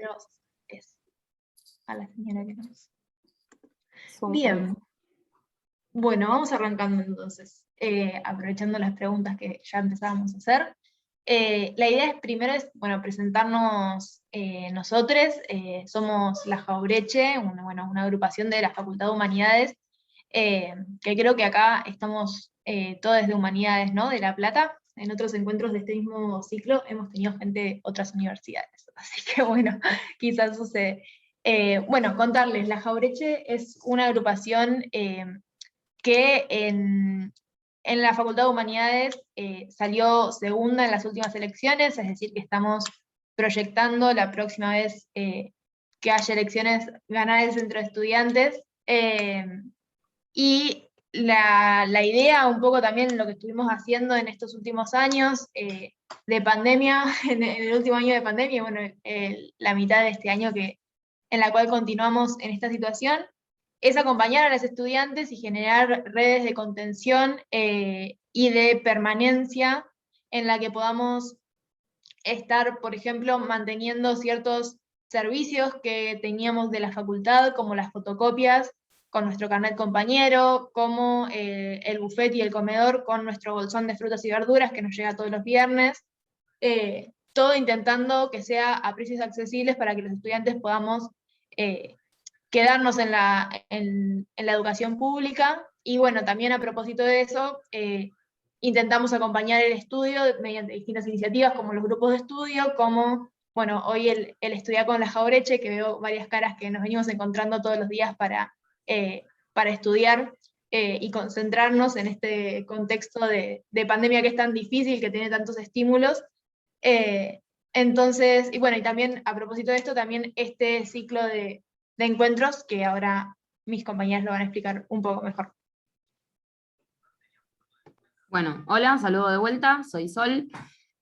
Pero es a la señora que nos... Súper. Bien. Bueno, vamos arrancando entonces, aprovechando las preguntas que ya empezábamos a hacer. La idea es primero presentarnos nosotros. Somos la Jauretche, una agrupación de la Facultad de Humanidades, que creo que acá estamos todos de Humanidades, ¿no? De La Plata. En otros encuentros de este mismo ciclo hemos tenido gente de otras universidades, así que bueno, quizás sucede. Contarles, la Jauretche es una agrupación que en la Facultad de Humanidades salió segunda en las últimas elecciones, es decir, que estamos proyectando la próxima vez que haya elecciones ganar el centro de estudiantes. Y la idea, un poco también lo que estuvimos haciendo en estos últimos años de pandemia, en el último año de pandemia, y bueno, la mitad de este año en la cual continuamos en esta situación, es acompañar a los estudiantes y generar redes de contención y de permanencia en la que podamos estar, por ejemplo, manteniendo ciertos servicios que teníamos de la facultad, como las fotocopias con nuestro carnet compañero, como el buffet y el comedor con nuestro bolsón de frutas y verduras que nos llega todos los viernes, todo intentando que sea a precios accesibles para que los estudiantes podamos quedarnos en la educación pública. Y bueno, también a propósito de eso, intentamos acompañar el estudio mediante distintas iniciativas como los grupos de estudio, como, bueno, hoy el estudiar con la Jauretche, que veo varias caras que nos venimos encontrando todos los días para estudiar y concentrarnos en este contexto de pandemia que es tan difícil, que tiene tantos estímulos. Entonces, y bueno, y también a propósito de esto, también este ciclo de encuentros que ahora mis compañeras lo van a explicar un poco mejor. Bueno, hola, saludo de vuelta, soy Sol.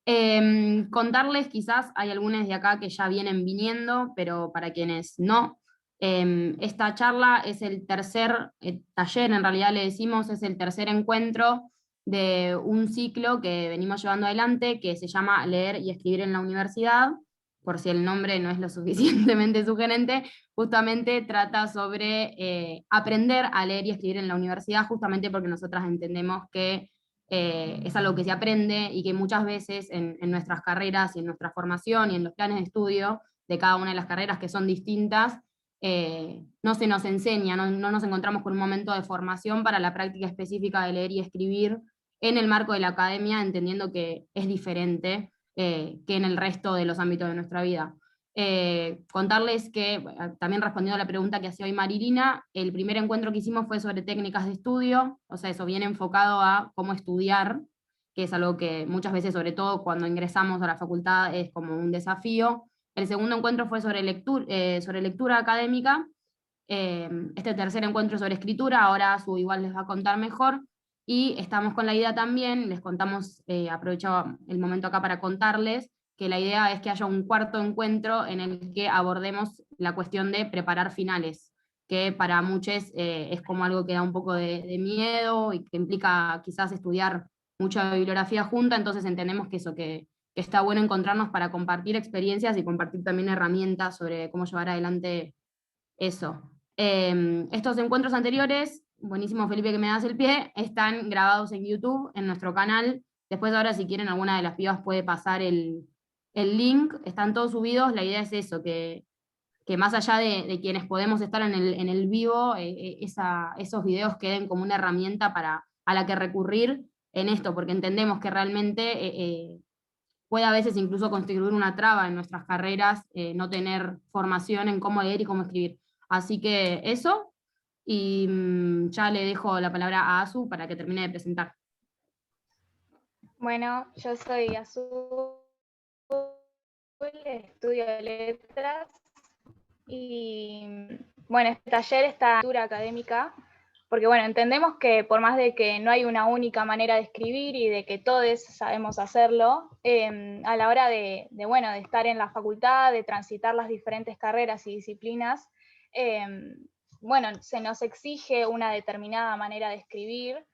Contarles, quizás hay algunos de acá que ya vienen viniendo, pero para quienes no, esta charla es el tercer taller, en realidad le decimos, es el tercer encuentro de un ciclo que venimos llevando adelante, que se llama Leer y Escribir en la Universidad, por si el nombre no es lo suficientemente sugerente. Justamente trata sobre aprender a leer y escribir en la universidad, justamente porque nosotras entendemos que es algo que se aprende y que muchas veces en nuestras carreras y en nuestra formación y en los planes de estudio de cada una de las carreras que son distintas, no se nos enseña, no nos encontramos con un momento de formación para la práctica específica de leer y escribir en el marco de la academia, entendiendo que es diferente que en el resto de los ámbitos de nuestra vida. Contarles que, también respondiendo a la pregunta que hacía hoy Marilina, el primer encuentro que hicimos fue sobre técnicas de estudio, o sea, eso viene enfocado a cómo estudiar, que es algo que muchas veces, sobre todo cuando ingresamos a la facultad, es como un desafío. El segundo encuentro fue sobre lectura académica. Este tercer encuentro sobre escritura, ahora Su igual les va a contar mejor. Y estamos con la idea también, les contamos, aprovecho el momento acá para contarles, que la idea es que haya un cuarto encuentro en el que abordemos la cuestión de preparar finales, que para muchos es como algo que da un poco de miedo y que implica quizás estudiar mucha bibliografía junta, entonces entendemos que eso, que está bueno encontrarnos para compartir experiencias y compartir también herramientas sobre cómo llevar adelante eso. Estos encuentros anteriores, buenísimo Felipe que me das el pie, están grabados en YouTube, en nuestro canal. Después ahora si quieren alguna de las pibas puede pasar el link, están todos subidos. La idea es eso, que más allá de quienes podemos estar en el vivo, esos videos queden como una herramienta a la que recurrir en esto, porque entendemos que realmente puede a veces incluso constituir una traba en nuestras carreras, no tener formación en cómo leer y cómo escribir. Así que eso, y ya le dejo la palabra a Azu para que termine de presentar. Bueno, yo soy Azul, estudio letras y bueno, este taller está en lectura académica, porque bueno, entendemos que por más de que no hay una única manera de escribir y de que todos sabemos hacerlo, a la hora de estar en la facultad, de transitar las diferentes carreras y disciplinas, se nos exige una determinada manera de escribir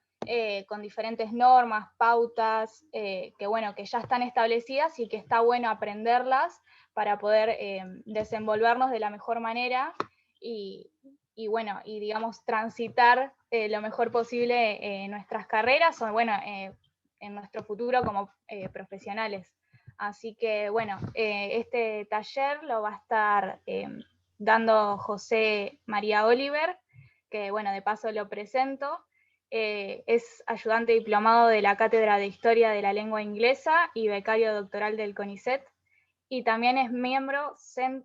con diferentes normas, pautas, que bueno, que ya están establecidas y que está bueno aprenderlas para poder desenvolvernos de la mejor manera y bueno, y digamos, transitar lo mejor posible nuestras carreras o bueno, en nuestro futuro como profesionales. Así que bueno, este taller lo va a estar dando José María Oliver, que bueno, de paso lo presento. Es ayudante diplomado de la Cátedra de Historia de la Lengua Inglesa y becario doctoral del CONICET, y también es miembro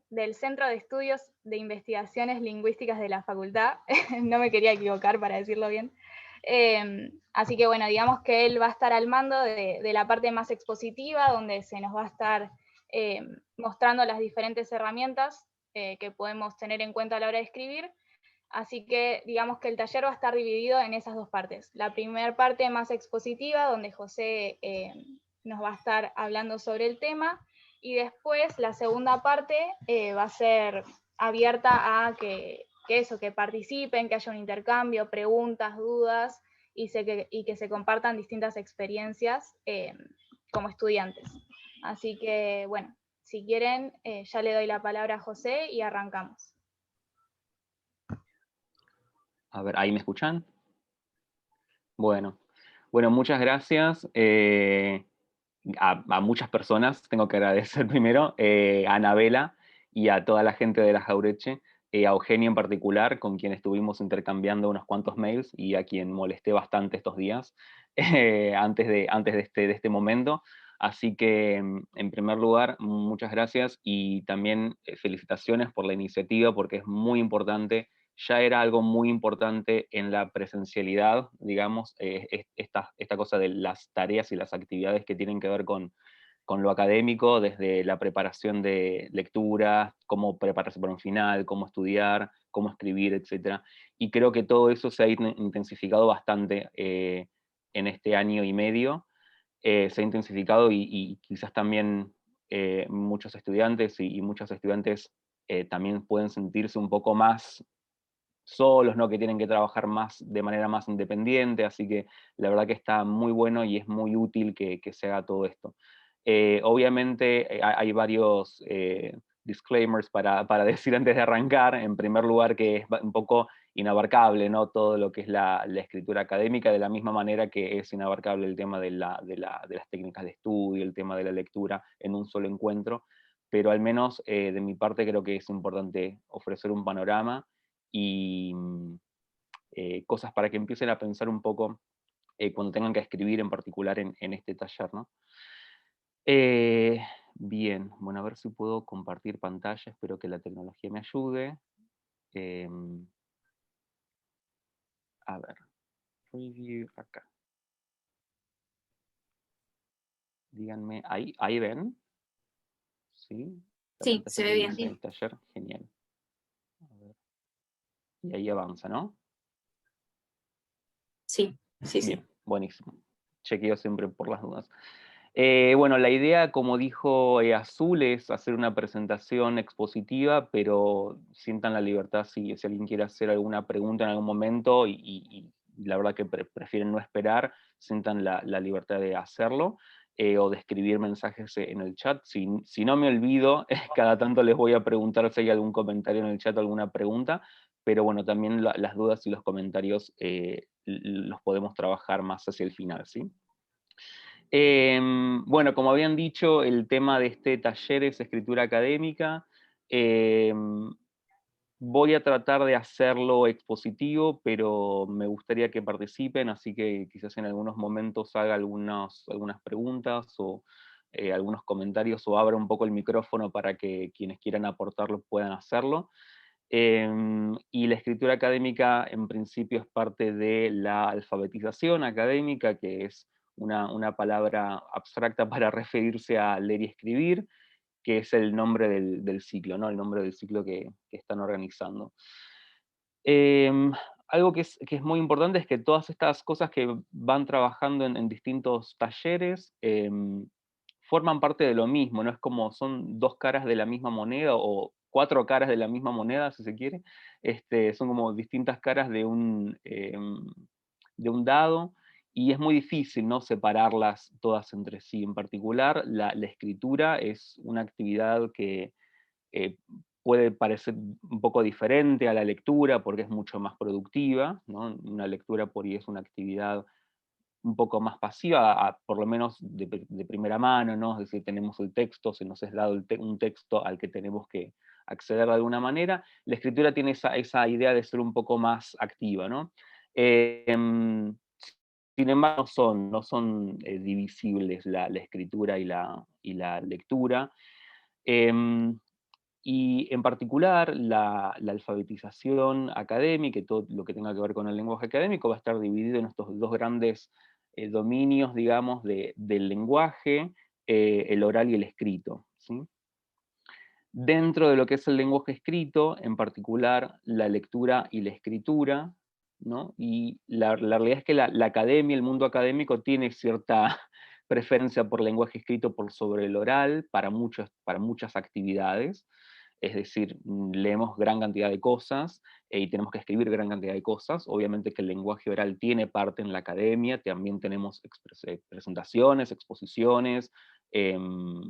del Centro de Estudios de Investigaciones Lingüísticas de la Facultad. No me quería equivocar para decirlo bien. Así que bueno, digamos que él va a estar al mando de la parte más expositiva, donde se nos va a estar mostrando las diferentes herramientas que podemos tener en cuenta a la hora de escribir. Así que digamos que el taller va a estar dividido en esas dos partes. La primera parte más expositiva, donde José nos va a estar hablando sobre el tema, y después la segunda parte va a ser abierta a que participen, que haya un intercambio, preguntas, dudas, y que se compartan distintas experiencias como estudiantes. Así que bueno, si quieren, ya le doy la palabra a José y arrancamos. A ver, ¿ahí me escuchan? Bueno, muchas gracias a muchas personas. Tengo que agradecer primero a Anabela y a toda la gente de la Jauretche, a Eugenio en particular, con quien estuvimos intercambiando unos cuantos mails y a quien molesté bastante estos días, antes de este momento. Así que, en primer lugar, muchas gracias y también felicitaciones por la iniciativa, porque es muy importante. Ya era algo muy importante en la presencialidad, digamos, esta cosa de las tareas y las actividades que tienen que ver con lo académico, desde la preparación de lectura, cómo prepararse para un final, cómo estudiar, cómo escribir, etc. Y creo que todo eso se ha intensificado bastante en este año y medio. Se ha intensificado y quizás también muchos estudiantes y muchas estudiantes también pueden sentirse un poco más solos, ¿no? Que tienen que trabajar de manera más independiente, así que la verdad que está muy bueno y es muy útil que se haga todo esto. Obviamente hay varios disclaimers para decir antes de arrancar. En primer lugar, que es un poco inabarcable, ¿no? Todo lo que es la escritura académica, de la misma manera que es inabarcable el tema de las técnicas de estudio, el tema de la lectura en un solo encuentro, pero al menos de mi parte creo que es importante ofrecer un panorama y cosas para que empiecen a pensar un poco cuando tengan que escribir, en particular en este taller, ¿no? Bien, bueno, a ver si puedo compartir pantalla, espero que la tecnología me ayude. A ver, preview acá. Díganme, ¿ahí ven? ¿Sí? Sí, se ve bien. El taller, genial. A ver. Y ahí avanza, ¿no? Sí, sí, sí. Bien, buenísimo. Chequeo siempre por las dudas. Bueno, la idea, como dijo Azul, es hacer una presentación expositiva, pero sientan la libertad si alguien quiere hacer alguna pregunta en algún momento y la verdad que prefieren no esperar, sientan la libertad de hacerlo o de escribir mensajes en el chat. Si no me olvido, cada tanto les voy a preguntar si hay algún comentario en el chat o alguna pregunta, pero bueno, también las dudas y los comentarios los podemos trabajar más hacia el final, ¿sí? Bueno, como habían dicho, el tema de este taller es escritura académica. Voy a tratar de hacerlo expositivo, pero me gustaría que participen, así que quizás en algunos momentos haga algunas preguntas o algunos comentarios, o abra un poco el micrófono para que quienes quieran aportarlo puedan hacerlo. Y la escritura académica en principio es parte de la alfabetización académica, que es una palabra abstracta para referirse a leer y escribir, que es el nombre del ciclo, ¿no? El nombre del ciclo que están organizando. Algo que es muy importante es que todas estas cosas que van trabajando en distintos talleres forman parte de lo mismo, ¿no? Es como son dos caras de la misma moneda, o cuatro caras de la misma moneda, si se quiere. Son como distintas caras de un dado, y es muy difícil, ¿no?, separarlas todas entre sí. En particular, la escritura es una actividad que eh, puede parecer un poco diferente a la lectura porque es mucho más productiva, ¿no? Una lectura por ahí es una actividad un poco más pasiva, por lo menos de primera mano, ¿no? Es decir, tenemos el texto, se nos es dado un texto al que tenemos que acceder de alguna manera. La escritura tiene esa idea de ser un poco más activa, ¿no? Em, Sin embargo, no son divisibles la escritura y la lectura. Em, y en particular, la alfabetización académica y todo lo que tenga que ver con el lenguaje académico va a estar dividido en estos dos grandes dominios, digamos, del lenguaje, el oral y el escrito, ¿sí? Dentro de lo que es el lenguaje escrito, en particular la lectura y la escritura, ¿no? Y la realidad es que la academia, el mundo académico, tiene cierta preferencia por lenguaje escrito por sobre el oral para muchas actividades. Es decir, leemos gran cantidad de cosas y tenemos que escribir gran cantidad de cosas. Obviamente que el lenguaje oral tiene parte en la academia, también tenemos presentaciones, exposiciones, em,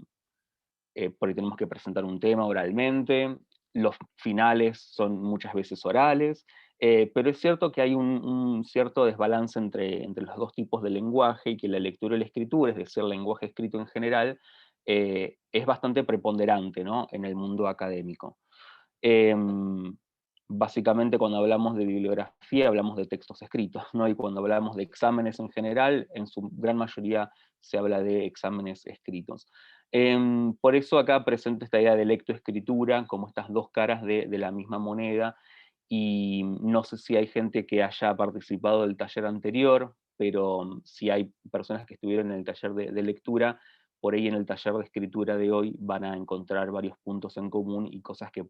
porque tenemos que presentar un tema oralmente, los finales son muchas veces orales, pero es cierto que hay un cierto desbalance entre los dos tipos de lenguaje y que la lectura y la escritura, es decir, el lenguaje escrito en general, es bastante preponderante, ¿no?, en el mundo académico. Em, Básicamente cuando hablamos de bibliografía hablamos de textos escritos, ¿no? Y cuando hablamos de exámenes en general, en su gran mayoría se habla de exámenes escritos. Por eso acá presento esta idea de lectoescritura como estas dos caras de la misma moneda, y no sé si hay gente que haya participado del taller anterior, pero si hay personas que estuvieron en el taller de lectura, por ahí en el taller de escritura de hoy van a encontrar varios puntos en común y cosas que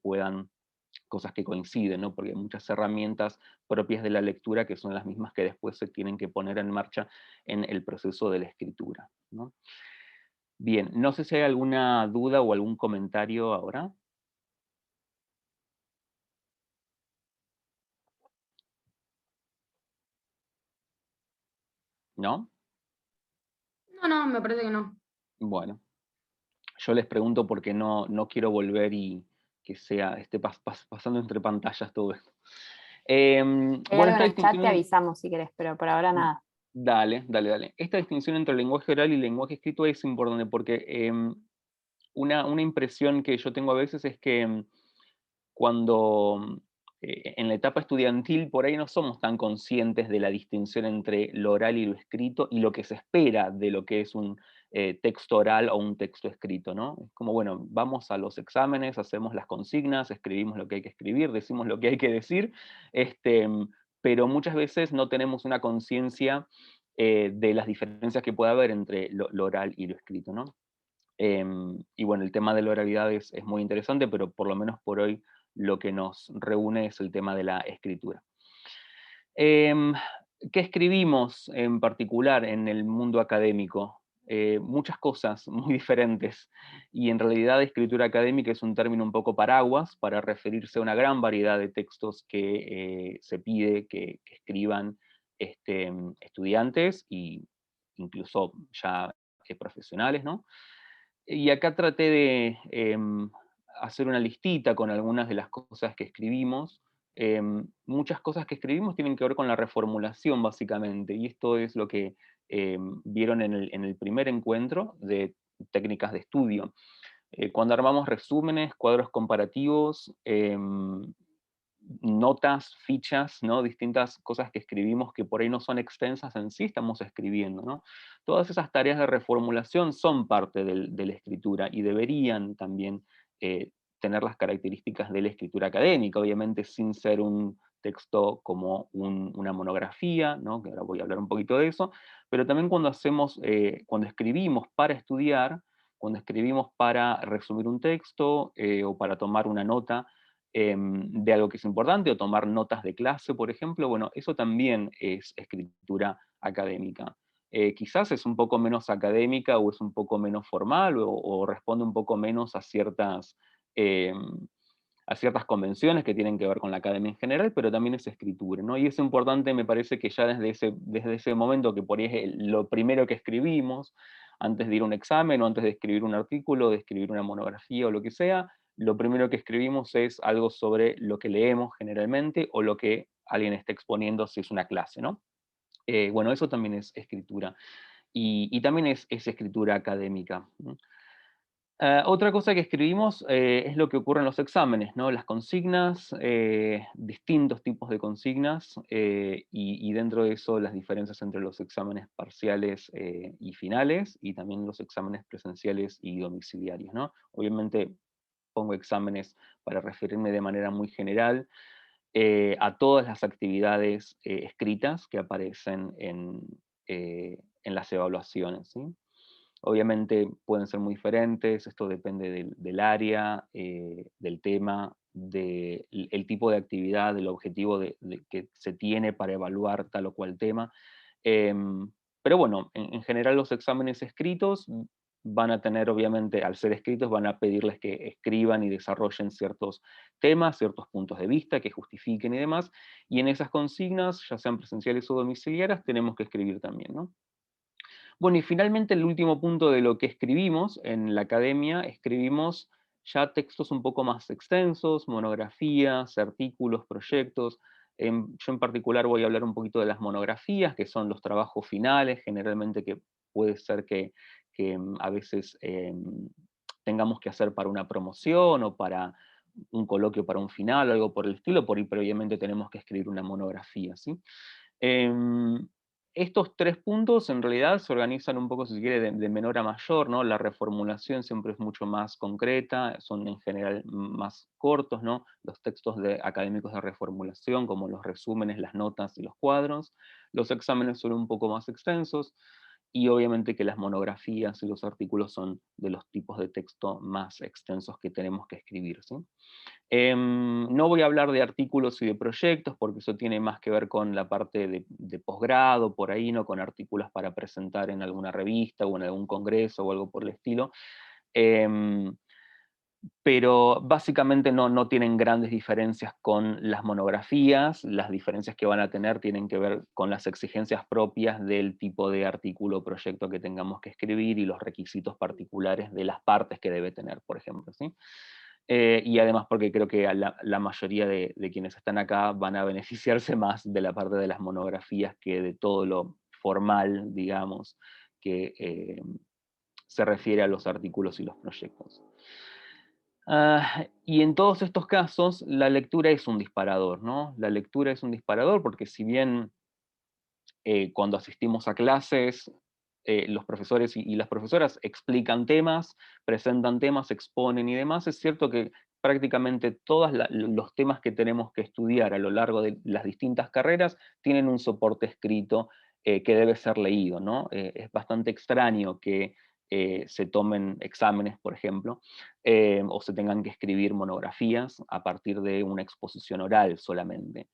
coinciden, ¿no? Porque hay muchas herramientas propias de la lectura que son las mismas que después se tienen que poner en marcha en el proceso de la escritura, ¿no? Bien, no sé si hay alguna duda o algún comentario ahora. ¿No? No, me parece que no. Bueno, yo les pregunto porque no quiero volver y que esté pasando entre pantallas todo esto. Hay Bueno, algo esta en el chat, te distinción... avisamos si querés, pero por ahora nada. Dale. Esta distinción entre el lenguaje oral y el lenguaje escrito es importante porque una impresión que yo tengo a veces es que cuando en la etapa estudiantil por ahí no somos tan conscientes de la distinción entre lo oral y lo escrito y lo que se espera de lo que es un texto oral o un texto escrito, ¿no? Es como, bueno, vamos a los exámenes, hacemos las consignas, escribimos lo que hay que escribir, decimos lo que hay que decir, este, pero muchas veces no tenemos una conciencia de las diferencias que puede haber entre lo oral y lo escrito, ¿no? Y bueno, el tema de la oralidad es muy interesante, pero por lo menos por hoy lo que nos reúne es el tema de la escritura. ¿Qué escribimos en particular en el mundo académico? Muchas cosas muy diferentes, y en realidad escritura académica es un término un poco paraguas para referirse a una gran variedad de textos que se pide que escriban estudiantes e incluso ya profesionales, ¿no? Y acá traté de hacer una listita con algunas de las cosas que escribimos. Muchas cosas que escribimos tienen que ver con la reformulación, básicamente, y esto es lo que vieron en el primer encuentro de técnicas de estudio. Cuando armamos resúmenes, cuadros comparativos, notas, fichas, ¿no? Distintas cosas que escribimos que por ahí no son extensas en sí, estamos escribiendo, ¿no? Todas esas tareas de reformulación son parte de la escritura y deberían también tener las características de la escritura académica, obviamente sin ser un texto como una monografía, ¿no?, que ahora voy a hablar un poquito de eso, pero también cuando escribimos para estudiar, cuando escribimos para resumir un texto o para tomar una nota, de algo que es importante, o tomar notas de clase, por ejemplo, bueno, eso también es escritura académica. Quizás es un poco menos académica o es un poco menos formal o responde un poco menos a ciertas a ciertas convenciones que tienen que ver con la academia en general, pero también es escritura, ¿no? Y es importante, me parece que ya desde ese momento, que por ahí es lo primero que escribimos, antes de ir a un examen, o antes de escribir un artículo, de escribir una monografía o lo que sea, lo primero que escribimos es algo sobre lo que leemos generalmente, o lo que alguien está exponiendo si es una clase, ¿no? Bueno, eso también es escritura, y también es escritura académica, ¿no? Otra cosa que escribimos es lo que ocurre en los exámenes, ¿no? Las consignas, distintos tipos de consignas, y dentro de eso las diferencias entre los exámenes parciales y finales, y también los exámenes presenciales y domiciliarios, ¿no? Obviamente pongo exámenes para referirme de manera muy general a todas las actividades escritas que aparecen en las evaluaciones, ¿sí? Obviamente pueden ser muy diferentes, esto depende del área, del tema, del tipo de actividad, del objetivo que se tiene para evaluar tal o cual tema. Pero bueno, en general los exámenes escritos van a tener, obviamente, al ser escritos, van a pedirles que escriban y desarrollen ciertos temas, ciertos puntos de vista, que justifiquen y demás, y en esas consignas, ya sean presenciales o domiciliarias, tenemos que escribir también, ¿no? Bueno, y finalmente el último punto de lo que escribimos en la academia, escribimos ya textos un poco más extensos, monografías, artículos, proyectos. Yo en particular voy a hablar un poquito de las monografías, que son los trabajos finales, generalmente que puede ser que a veces tengamos que hacer para una promoción o para un coloquio para un final, o algo por el estilo, por ahí previamente tenemos que escribir una monografía, ¿sí? Em, Estos tres puntos en realidad se organizan un poco, si se quiere, de menor a mayor, ¿no? La reformulación siempre es mucho más concreta, son en general más cortos, ¿no? Los textos académicos de reformulación, como los resúmenes, las notas y los cuadros. Los exámenes son un poco más extensos, y obviamente que las monografías y los artículos son de los tipos de texto más extensos que tenemos que escribir, ¿sí? No voy a hablar de artículos y de proyectos, porque eso tiene más que ver con la parte de posgrado, por ahí, ¿no? Con artículos para presentar en alguna revista o en algún congreso o algo por el estilo. Em, pero básicamente no tienen grandes diferencias con las monografías. Las diferencias que van a tener tienen que ver con las exigencias propias del tipo de artículo o proyecto que tengamos que escribir, y los requisitos particulares de las partes que debe tener, por ejemplo, ¿sí? Y además porque creo que la mayoría de quienes están acá van a beneficiarse más de la parte de las monografías que de todo lo formal, digamos, que se refiere a los artículos y los proyectos. Y en todos estos casos, la lectura es un disparador, ¿no? La lectura es un disparador porque, si bien cuando asistimos a clases, los profesores y las profesoras explican temas, presentan temas, exponen y demás, es cierto que prácticamente todos los temas que tenemos que estudiar a lo largo de las distintas carreras tienen un soporte escrito que debe ser leído, ¿no? Es bastante extraño que se tomen exámenes, por ejemplo, o se tengan que escribir monografías a partir de una exposición oral solamente.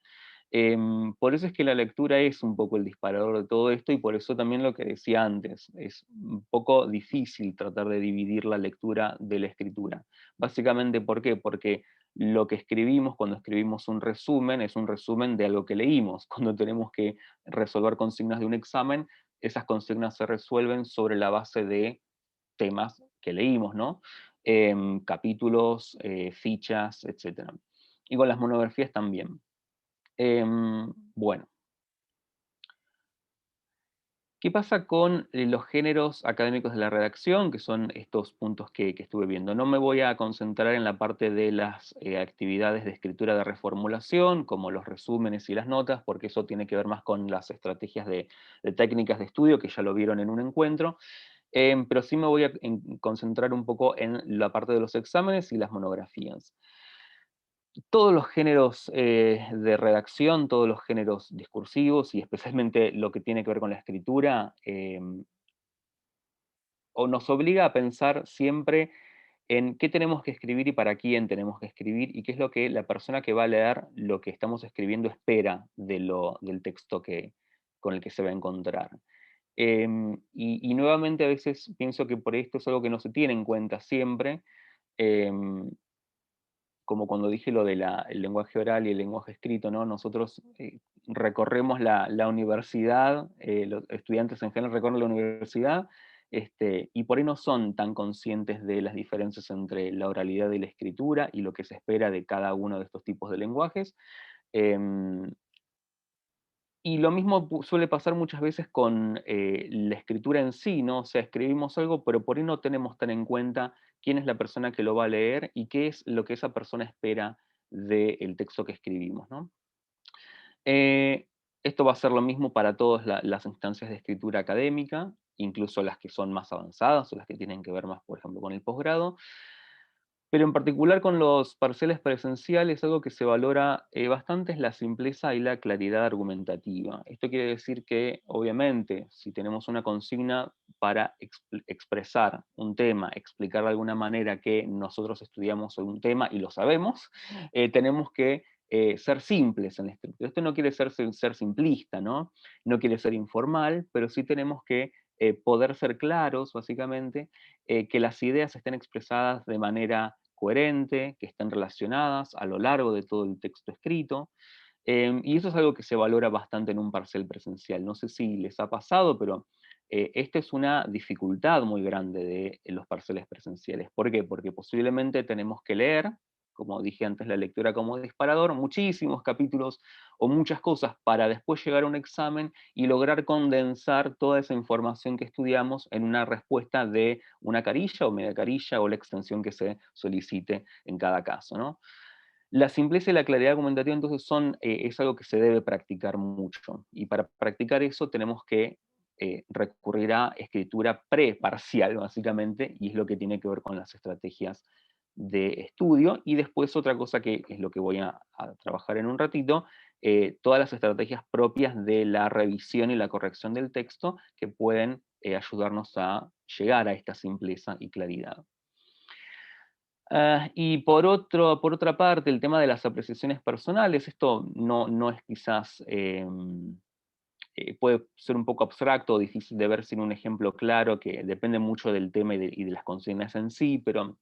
Por eso es que la lectura es un poco el disparador de todo esto, y por eso también lo que decía antes, es un poco difícil tratar de dividir la lectura de la escritura. Básicamente, ¿por qué? Porque lo que escribimos cuando escribimos un resumen es un resumen de algo que leímos. Cuando tenemos que resolver consignas de un examen, esas consignas se resuelven sobre la base de temas que leímos, ¿no? Capítulos, fichas, etc. Y con las monografías también. Bueno, ¿qué pasa con los géneros académicos de la redacción? Que son estos puntos que estuve viendo. No me voy a concentrar en la parte de las actividades de escritura de reformulación, como los resúmenes y las notas, porque eso tiene que ver más con las estrategias de técnicas de estudio, que ya lo vieron en un encuentro. Pero sí me voy a concentrar un poco en la parte de los exámenes y las monografías. Todos los géneros de redacción, todos los géneros discursivos, y especialmente lo que tiene que ver con la escritura, o nos obliga a pensar siempre en qué tenemos que escribir y para quién tenemos que escribir, y qué es lo que la persona que va a leer lo que estamos escribiendo espera del texto con el que se va a encontrar. Y nuevamente, a veces pienso que por esto es algo que no se tiene en cuenta siempre, como cuando dije lo del lenguaje oral y el lenguaje escrito, ¿no? Nosotros recorremos la universidad, los estudiantes en general recorren la universidad, y por ahí no son tan conscientes de las diferencias entre la oralidad y la escritura y lo que se espera de cada uno de estos tipos de lenguajes. Em, y lo mismo suele pasar muchas veces con la escritura en sí, ¿no? O sea, escribimos algo, pero por ahí no tenemos tan en cuenta quién es la persona que lo va a leer y qué es lo que esa persona espera del texto que escribimos, ¿no? Eh, Esto va a ser lo mismo para todas las instancias de escritura académica, incluso las que son más avanzadas o las que tienen que ver más, por ejemplo, con el posgrado. Pero en particular con los parciales presenciales, algo que se valora bastante es la simpleza y la claridad argumentativa. Esto quiere decir que, obviamente, si tenemos una consigna para expresar un tema, explicar de alguna manera que nosotros estudiamos un tema y lo sabemos, tenemos que ser simples en la estructura. Esto no quiere ser simplista, ¿no? No quiere ser informal, pero sí tenemos que poder ser claros, básicamente, que las ideas estén expresadas de manera coherente, que estén relacionadas a lo largo de todo el texto escrito. Y eso es algo que se valora bastante en un parcial presencial. No sé si les ha pasado, pero esta es una dificultad muy grande de los parciales presenciales. ¿Por qué? Porque posiblemente tenemos que leer, como dije antes, la lectura como disparador, muchísimos capítulos o muchas cosas para después llegar a un examen y lograr condensar toda esa información que estudiamos en una respuesta de una carilla o media carilla o la extensión que se solicite en cada caso, ¿no? La simpleza y la claridad argumentativa entonces es algo que se debe practicar mucho. Y para practicar eso tenemos que recurrir a escritura preparcial, básicamente, y es lo que tiene que ver con las estrategias de estudio. Y después otra cosa que es lo que voy a trabajar en un ratito, todas las estrategias propias de la revisión y la corrección del texto que pueden ayudarnos a llegar a esta simpleza y claridad. Y por otra parte, el tema de las apreciaciones personales, esto no es quizás, puede ser un poco abstracto o difícil de ver sin un ejemplo claro, que depende mucho del tema y de las consignas en sí, pero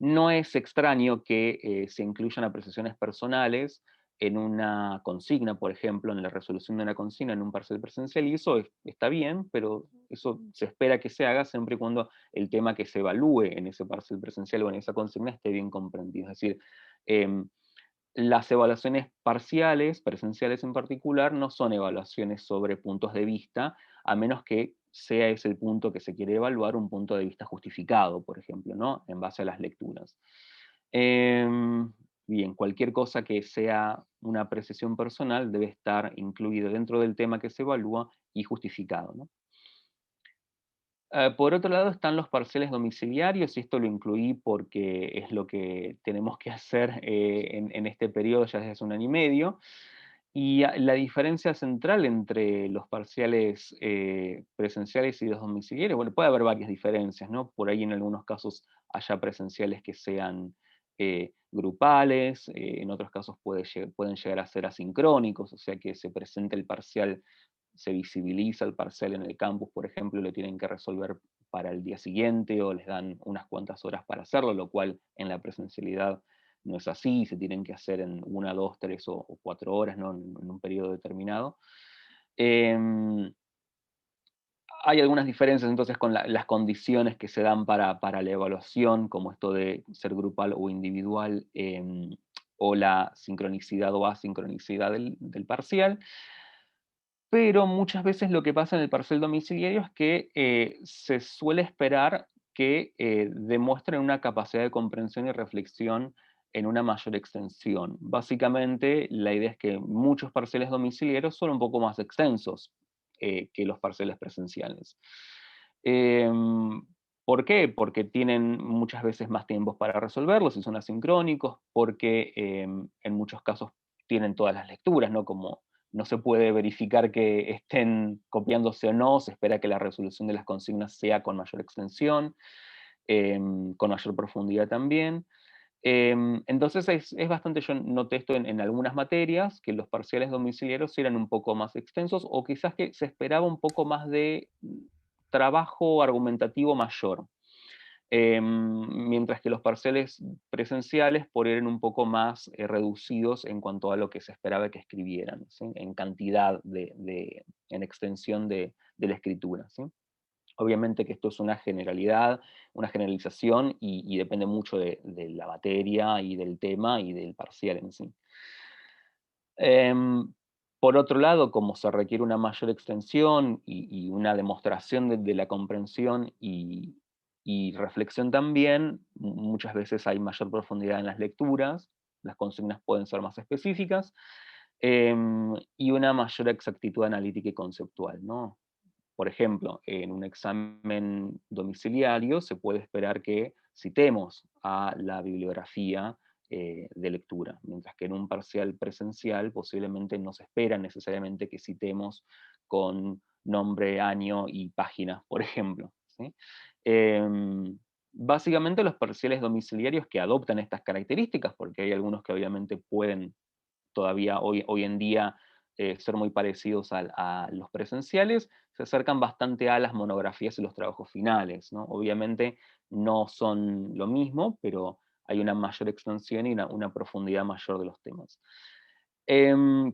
no es extraño que se incluyan apreciaciones personales en una consigna, por ejemplo, en la resolución de una consigna en un parcial presencial, y eso está bien, pero eso se espera que se haga siempre y cuando el tema que se evalúe en ese parcial presencial o en esa consigna esté bien comprendido. Es decir, em, las evaluaciones parciales, presenciales en particular, no son evaluaciones sobre puntos de vista, a menos que sea ese el punto que se quiere evaluar, un punto de vista justificado, por ejemplo, ¿no? En base a las lecturas. Bien, cualquier cosa que sea una apreciación personal debe estar incluida dentro del tema que se evalúa y justificado, ¿no? Por otro lado están los parciales domiciliarios, y esto lo incluí porque es lo que tenemos que hacer en este periodo ya desde hace 1 año y medio. Y la diferencia central entre los parciales presenciales y los domiciliarios, bueno, puede haber varias diferencias, ¿no? Por ahí en algunos casos haya presenciales que sean grupales, en otros casos pueden llegar a ser asincrónicos, o sea que se presenta el parcial, se visibiliza el parcial en el campus, por ejemplo, y lo tienen que resolver para el día siguiente o les dan unas cuantas horas para hacerlo, lo cual en la presencialidad no es así, se tienen que hacer en 1, 2, 3 o 4 horas, ¿no? En un periodo determinado. Hay algunas diferencias entonces con las condiciones que se dan para la evaluación, como esto de ser grupal o individual, o la sincronicidad o asincronicidad del parcial. Pero muchas veces lo que pasa en el parcial domiciliario es que se suele esperar que demuestren una capacidad de comprensión y reflexión en una mayor extensión. Básicamente, la idea es que muchos parciales domiciliarios son un poco más extensos que los parciales presenciales. Em, ¿Por qué? Porque tienen muchas veces más tiempos para resolverlos y son asincrónicos, porque en muchos casos tienen todas las lecturas, ¿no? Como no se puede verificar que estén copiándose o no, se espera que la resolución de las consignas sea con mayor extensión, con mayor profundidad también. Entonces es bastante, yo noté esto en algunas materias, que los parciales domiciliarios eran un poco más extensos, o quizás que se esperaba un poco más de trabajo argumentativo mayor. mientras que los parciales presenciales por eran un poco más reducidos en cuanto a lo que se esperaba que escribieran, ¿sí? En cantidad, en extensión de la escritura, ¿sí? Obviamente que esto es una generalidad, una generalización, y depende mucho de la materia y del tema y del parcial en sí. Por otro lado, como se requiere una mayor extensión y una demostración de la comprensión y reflexión también, muchas veces hay mayor profundidad en las lecturas, las consignas pueden ser más específicas, y una mayor exactitud analítica y conceptual, ¿no? Por ejemplo, en un examen domiciliario se puede esperar que citemos a la bibliografía de lectura, mientras que en un parcial presencial posiblemente no se espera necesariamente que citemos con nombre, año y página, por ejemplo, ¿sí? Básicamente los parciales domiciliarios que adoptan estas características, porque hay algunos que obviamente pueden todavía hoy en día ser muy parecidos a los presenciales, se acercan bastante a las monografías y los trabajos finales, ¿no? Obviamente no son lo mismo, pero hay una mayor extensión y una profundidad mayor de los temas.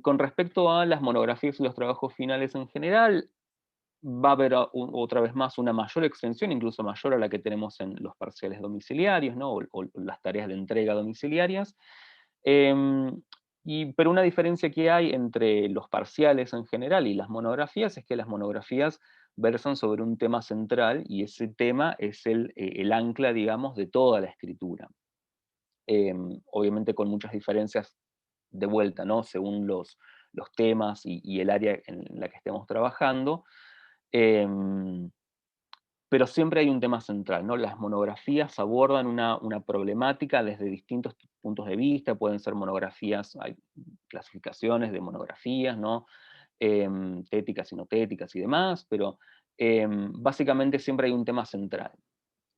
Con respecto a las monografías y los trabajos finales en general, va a haber otra vez más una mayor extensión, incluso mayor a la que tenemos en los parciales domiciliarios, ¿no? o las tareas de entrega domiciliarias. Pero una diferencia que hay entre los parciales en general y las monografías es que las monografías versan sobre un tema central y ese tema es el ancla, digamos, de toda la escritura. Obviamente con muchas diferencias de vuelta, ¿no? Según los temas y el área en la que estemos trabajando. Pero siempre hay un tema central, ¿no? Las monografías abordan una problemática desde distintos puntos de vista, pueden ser monografías, hay clasificaciones de monografías, ¿no? Téticas y no téticas y demás, pero básicamente siempre hay un tema central.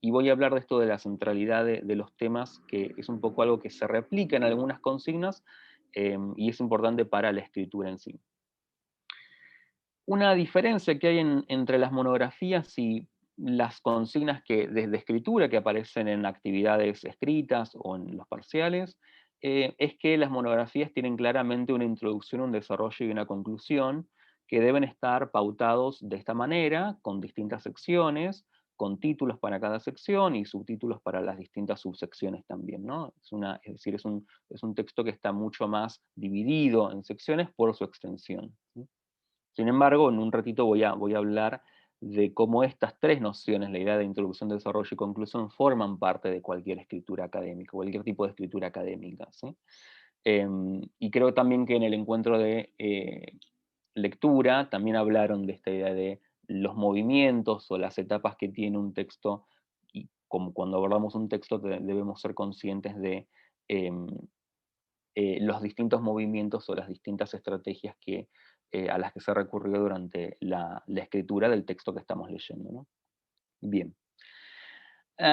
Y voy a hablar de esto de la centralidad de los temas, que es un poco algo que se replica en algunas consignas y es importante para la escritura en sí. Una diferencia que hay entre las monografías y las consignas de escritura que aparecen en actividades escritas o en los parciales, es que las monografías tienen claramente una introducción, un desarrollo y una conclusión que deben estar pautados de esta manera, con distintas secciones, con títulos para cada sección y subtítulos para las distintas subsecciones también, ¿no? Es decir, es un texto que está mucho más dividido en secciones por su extensión, ¿sí? Sin embargo, en un ratito voy a hablar de cómo estas tres nociones, la idea de introducción, desarrollo y conclusión, forman parte de cualquier escritura académica, cualquier tipo de escritura académica, ¿sí? Y creo también que en el encuentro de lectura también hablaron de esta idea de los movimientos o las etapas que tiene un texto, y como cuando abordamos un texto debemos ser conscientes de em, los distintos movimientos o las distintas estrategias a las que se recurrió durante la escritura del texto que estamos leyendo, ¿no? Bien.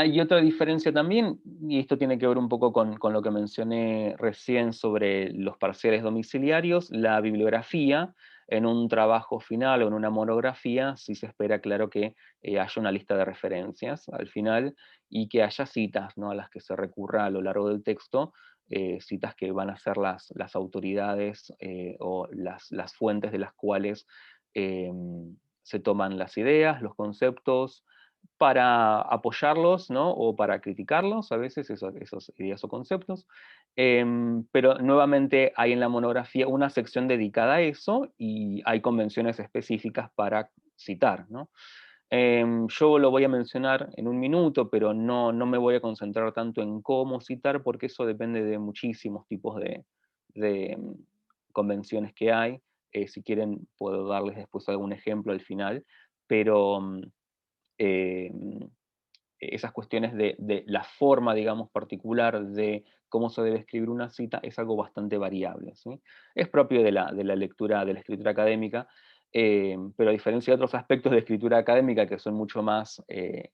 Y otra diferencia también, y esto tiene que ver un poco con lo que mencioné recién sobre los parciales domiciliarios, la bibliografía. En un trabajo final o en una monografía sí se espera, claro, que haya una lista de referencias al final y que haya citas, ¿no? A las que se recurra a lo largo del texto, citas que van a ser las autoridades o las fuentes de las cuales se toman las ideas, los conceptos, para apoyarlos, ¿no? O para criticarlos, a veces esos ideas o conceptos. Pero nuevamente hay en la monografía una sección dedicada a eso y hay convenciones específicas para citar, ¿no? Yo lo voy a mencionar en un minuto, pero no me voy a concentrar tanto en cómo citar, porque eso depende de muchísimos tipos de convenciones que hay. Si quieren, puedo darles después algún ejemplo al final, pero eh, esas cuestiones de la forma, digamos, particular de cómo se debe escribir una cita es algo bastante variable, ¿sí? Es propio de la lectura, de la escritura académica, pero a diferencia de otros aspectos de escritura académica que son mucho más, eh,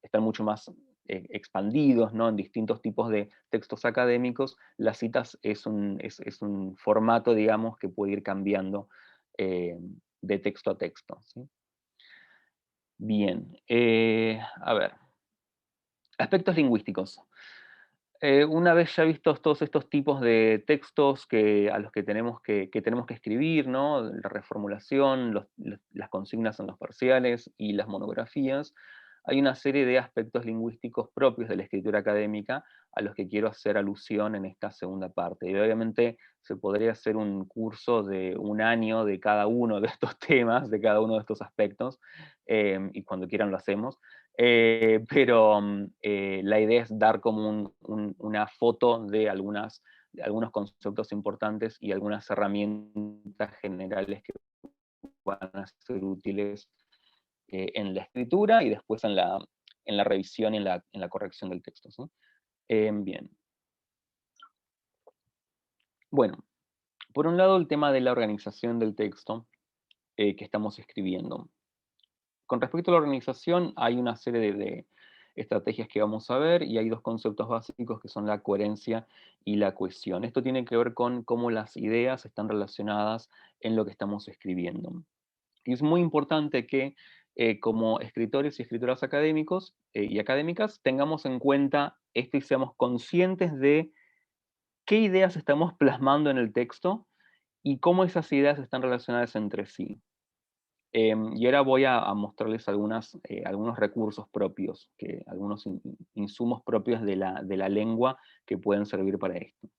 están mucho más expandidos, ¿no? En distintos tipos de textos académicos, las citas es un formato, digamos, que puede ir cambiando de texto a texto, ¿sí? Bien, a ver, aspectos lingüísticos. Una vez ya vistos todos estos tipos de textos a los que tenemos que escribir, ¿no? La reformulación, las consignas en los parciales y las monografías, hay una serie de aspectos lingüísticos propios de la escritura académica a los que quiero hacer alusión en esta segunda parte. Y obviamente se podría hacer un curso de un año de cada uno de estos temas, de cada uno de estos aspectos, y cuando quieran lo hacemos. Pero la idea es dar como una foto de algunos conceptos importantes y algunas herramientas generales que van a ser útiles en la escritura y después en la revisión y en la corrección del texto, ¿sí? Bien. Bueno, por un lado el tema de la organización del texto que estamos escribiendo. Con respecto a la organización, hay una serie de estrategias que vamos a ver y hay dos conceptos básicos que son la coherencia y la cohesión. Esto tiene que ver con cómo las ideas están relacionadas en lo que estamos escribiendo. Y es muy importante que como escritores y escritoras académicos y académicas tengamos en cuenta esto y seamos conscientes de qué ideas estamos plasmando en el texto y cómo esas ideas están relacionadas entre sí. Y ahora voy a mostrarles algunos recursos propios, algunos insumos propios de la lengua que pueden servir para esto.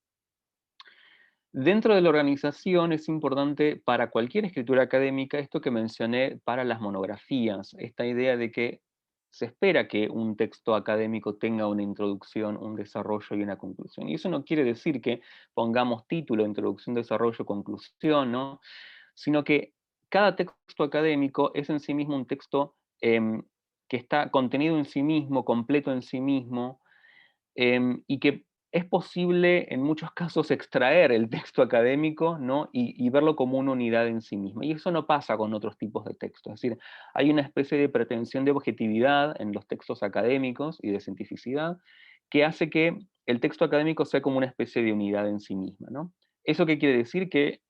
Dentro de la organización es importante para cualquier escritura académica esto que mencioné para las monografías, esta idea de que se espera que un texto académico tenga una introducción, un desarrollo y una conclusión. Y eso no quiere decir que pongamos título, introducción, desarrollo, conclusión, ¿no? Sino que cada texto académico es en sí mismo un texto que está contenido en sí mismo, completo en sí mismo, y que es posible en muchos casos extraer el texto académico, ¿no? y verlo como una unidad en sí misma. Y eso no pasa con otros tipos de textos. Es decir, hay una especie de pretensión de objetividad en los textos académicos y de cientificidad que hace que el texto académico sea como una especie de unidad en sí misma, ¿no? ¿Eso qué quiere decir? Que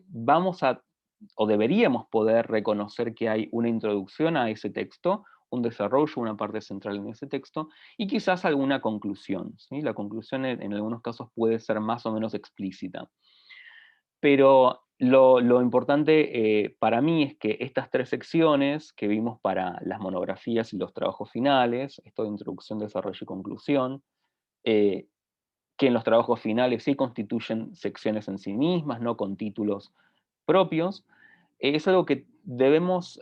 vamos a, o deberíamos poder reconocer que hay una introducción a ese texto, un desarrollo, una parte central en ese texto, y quizás alguna conclusión, ¿sí? La conclusión en algunos casos puede ser más o menos explícita. Pero lo importante para mí es que estas tres secciones que vimos para las monografías y los trabajos finales, esto de introducción, desarrollo y conclusión, que en los trabajos finales sí constituyen secciones en sí mismas, no con títulos propios, es algo que debemos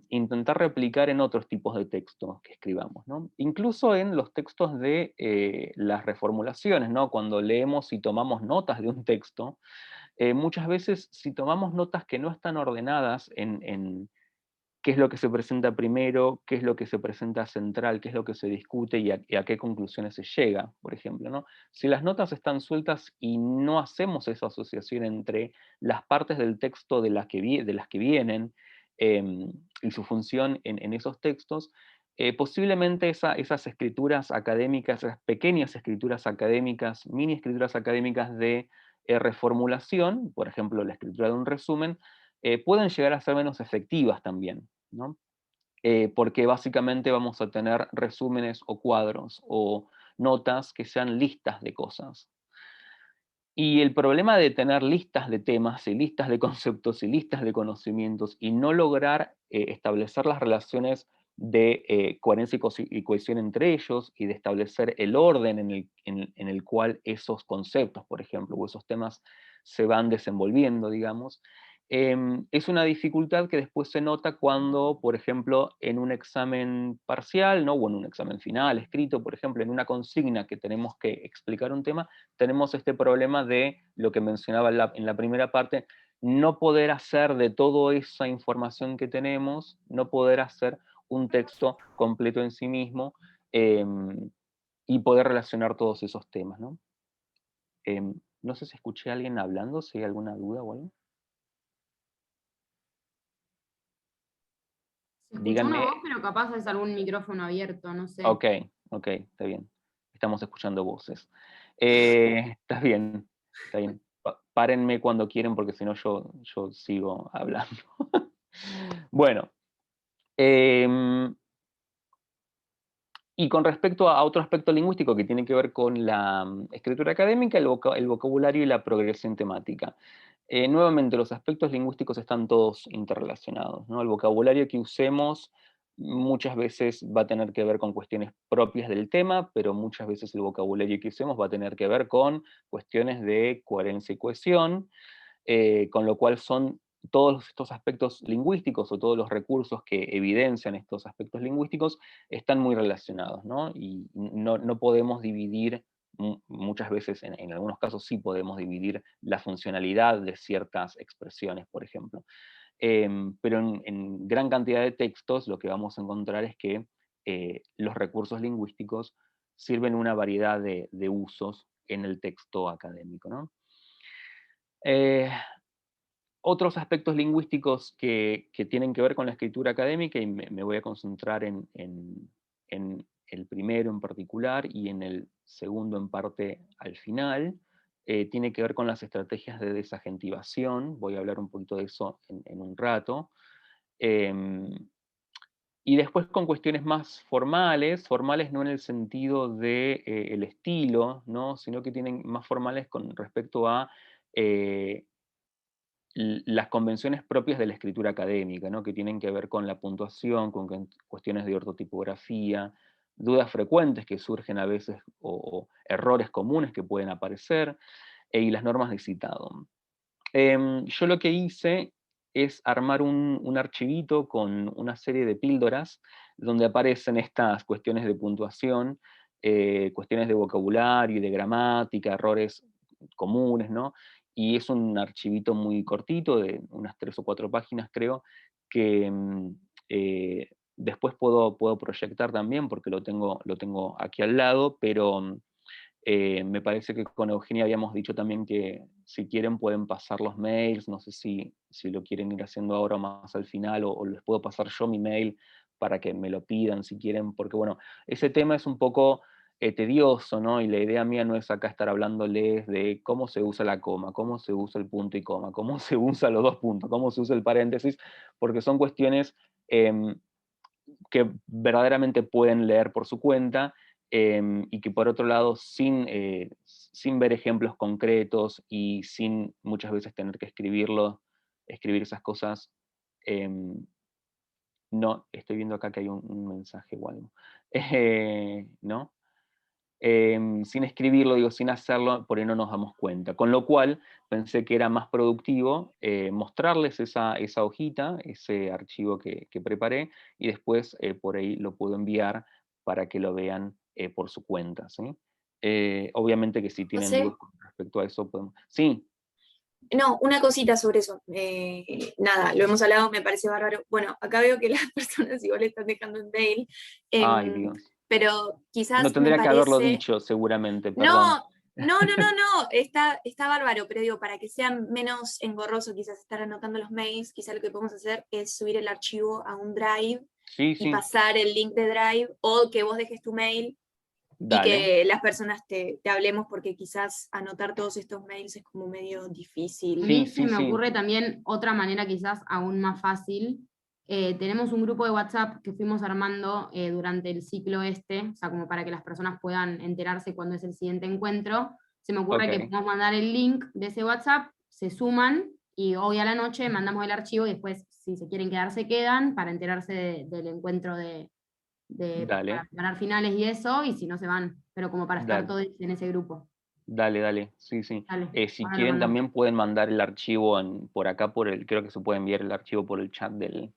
intentar replicar en otros tipos de textos que escribamos, ¿no? Incluso en los textos de las reformulaciones, ¿no? Cuando leemos y tomamos notas de un texto, muchas veces si tomamos notas que no están ordenadas en qué es lo que se presenta primero, qué es lo que se presenta central, qué es lo que se discute y a qué conclusiones se llega, por ejemplo, ¿no? Si las notas están sueltas y no hacemos esa asociación entre las partes del texto de las que vienen y su función en esos textos, posiblemente esas escrituras académicas, esas pequeñas escrituras académicas, mini escrituras académicas de reformulación, por ejemplo, la escritura de un resumen, pueden llegar a ser menos efectivas también, ¿no? Porque básicamente vamos a tener resúmenes o cuadros o notas que sean listas de cosas. Y el problema de tener listas de temas y listas de conceptos y listas de conocimientos y no lograr establecer las relaciones de coherencia y cohesión entre ellos y de establecer el orden en el cual esos conceptos, por ejemplo, o esos temas se van desenvolviendo, digamos, es una dificultad que después se nota cuando, por ejemplo, en un examen parcial, ¿no? O en un examen final, escrito, por ejemplo, en una consigna que tenemos que explicar un tema, tenemos este problema de lo que mencionaba en la primera parte, no poder hacer de toda esa información que tenemos, no poder hacer un texto completo en sí mismo y poder relacionar todos esos temas, ¿no? No sé si escuché a alguien hablando, si hay alguna duda o algo. Se escuchó una Díganme. voz, pero capaz es algún micrófono abierto, no sé. Ok, está bien. Estamos escuchando voces. Está bien, está bien. Párenme cuando quieren porque si no yo sigo hablando. Bueno, Y con respecto a otro aspecto lingüístico que tiene que ver con la escritura académica, el vocabulario y la progresión temática. Nuevamente, los aspectos lingüísticos están todos interrelacionados, ¿no? El vocabulario que usemos muchas veces va a tener que ver con cuestiones propias del tema, pero muchas veces el vocabulario que usemos va a tener que ver con cuestiones de coherencia y cohesión, con lo cual son todos estos aspectos lingüísticos o todos los recursos que evidencian estos aspectos lingüísticos están muy relacionados, ¿no? Y no podemos dividir, muchas veces, en algunos casos sí podemos dividir la funcionalidad de ciertas expresiones, por ejemplo. Pero en gran cantidad de textos lo que vamos a encontrar es que los recursos lingüísticos sirven una variedad de usos en el texto académico, ¿no? Otros aspectos lingüísticos que tienen que ver con la escritura académica, y me voy a concentrar en el primero en particular y en el segundo en parte al final, tiene que ver con las estrategias de desagentivación. Voy a hablar un poquito de eso en un rato. Y después con cuestiones más formales no en el sentido de el estilo, ¿no? Sino que tienen más formales con respecto a las convenciones propias de la escritura académica, ¿no? Que tienen que ver con la puntuación, con cuestiones de ortotipografía, dudas frecuentes que surgen a veces, o errores comunes que pueden aparecer, y las normas de citado. Yo lo que hice es armar un archivito con una serie de píldoras donde aparecen estas cuestiones de puntuación, cuestiones de vocabulario y de gramática, errores comunes, ¿no? Y es un archivito muy cortito, de unas 3 o 4 páginas creo, que después puedo proyectar también porque lo tengo aquí al lado, pero me parece que con Eugenia habíamos dicho también que si quieren pueden pasar los mails, no sé si lo quieren ir haciendo ahora o más al final, o les puedo pasar yo mi mail para que me lo pidan si quieren, porque bueno, ese tema es un poco tedioso, ¿no? Y la idea mía no es acá estar hablándoles de cómo se usa la coma, cómo se usa el punto y coma, cómo se usa los dos puntos, cómo se usa el paréntesis, porque son cuestiones que verdaderamente pueden leer por su cuenta, y que por otro lado, sin ver ejemplos concretos y sin muchas veces tener que escribir esas cosas, no, estoy viendo acá que hay un mensaje o algo, ¿no? Sin escribirlo, digo, sin hacerlo, por ahí no nos damos cuenta. Con lo cual, pensé que era más productivo mostrarles esa hojita, ese archivo que preparé, y después por ahí lo puedo enviar para que lo vean por su cuenta, ¿sí? Obviamente que si tienen José, dudas con respecto a eso, podemos... Sí, no, una cosita sobre eso. Nada, lo hemos hablado, me parece bárbaro. Bueno, acá veo que las personas igual están dejando un mail, ay Dios. pero No quizás me tendría que haberlo parece... dicho, seguramente, perdón. No, no, está bárbaro, pero digo, para que sea menos engorroso quizás estar anotando los mails, quizás lo que podemos hacer es subir el archivo a un Drive Sí, y sí, pasar el link de Drive, o que vos dejes tu mail y dale. que las personas te hablemos, porque quizás anotar todos estos mails es como medio difícil. A mí Sí, se sí, me sí. ocurre también otra manera quizás aún más fácil. Tenemos un grupo de WhatsApp que fuimos armando durante el ciclo o sea, como para que las personas puedan enterarse cuándo es el siguiente encuentro. Se me ocurre que Ok. podemos mandar el link de ese WhatsApp, se suman y hoy a la noche mandamos el archivo y después, si se quieren quedar, se quedan para enterarse del encuentro Dale. para preparar finales y eso, y si no se van, pero como para estar Dale. todos en ese grupo. Dale, sí, sí. Dale, Si ahora lo quieren mandamos. también pueden mandar el archivo por acá, creo que se puede enviar el archivo por el chat del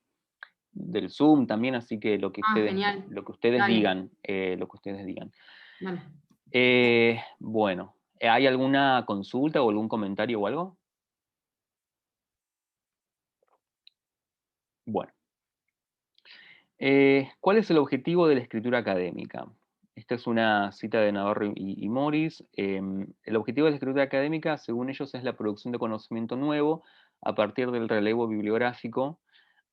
Zoom también, así que lo que Genial. ustedes Dale. digan, lo que ustedes digan. Dale. Bueno, ¿hay alguna consulta o algún comentario o algo? Bueno. ¿Cuál es el objetivo de la escritura académica? Esta es una cita de Navarro y Morris. El objetivo de la escritura académica, según ellos, es la producción de conocimiento nuevo a partir del relevo bibliográfico,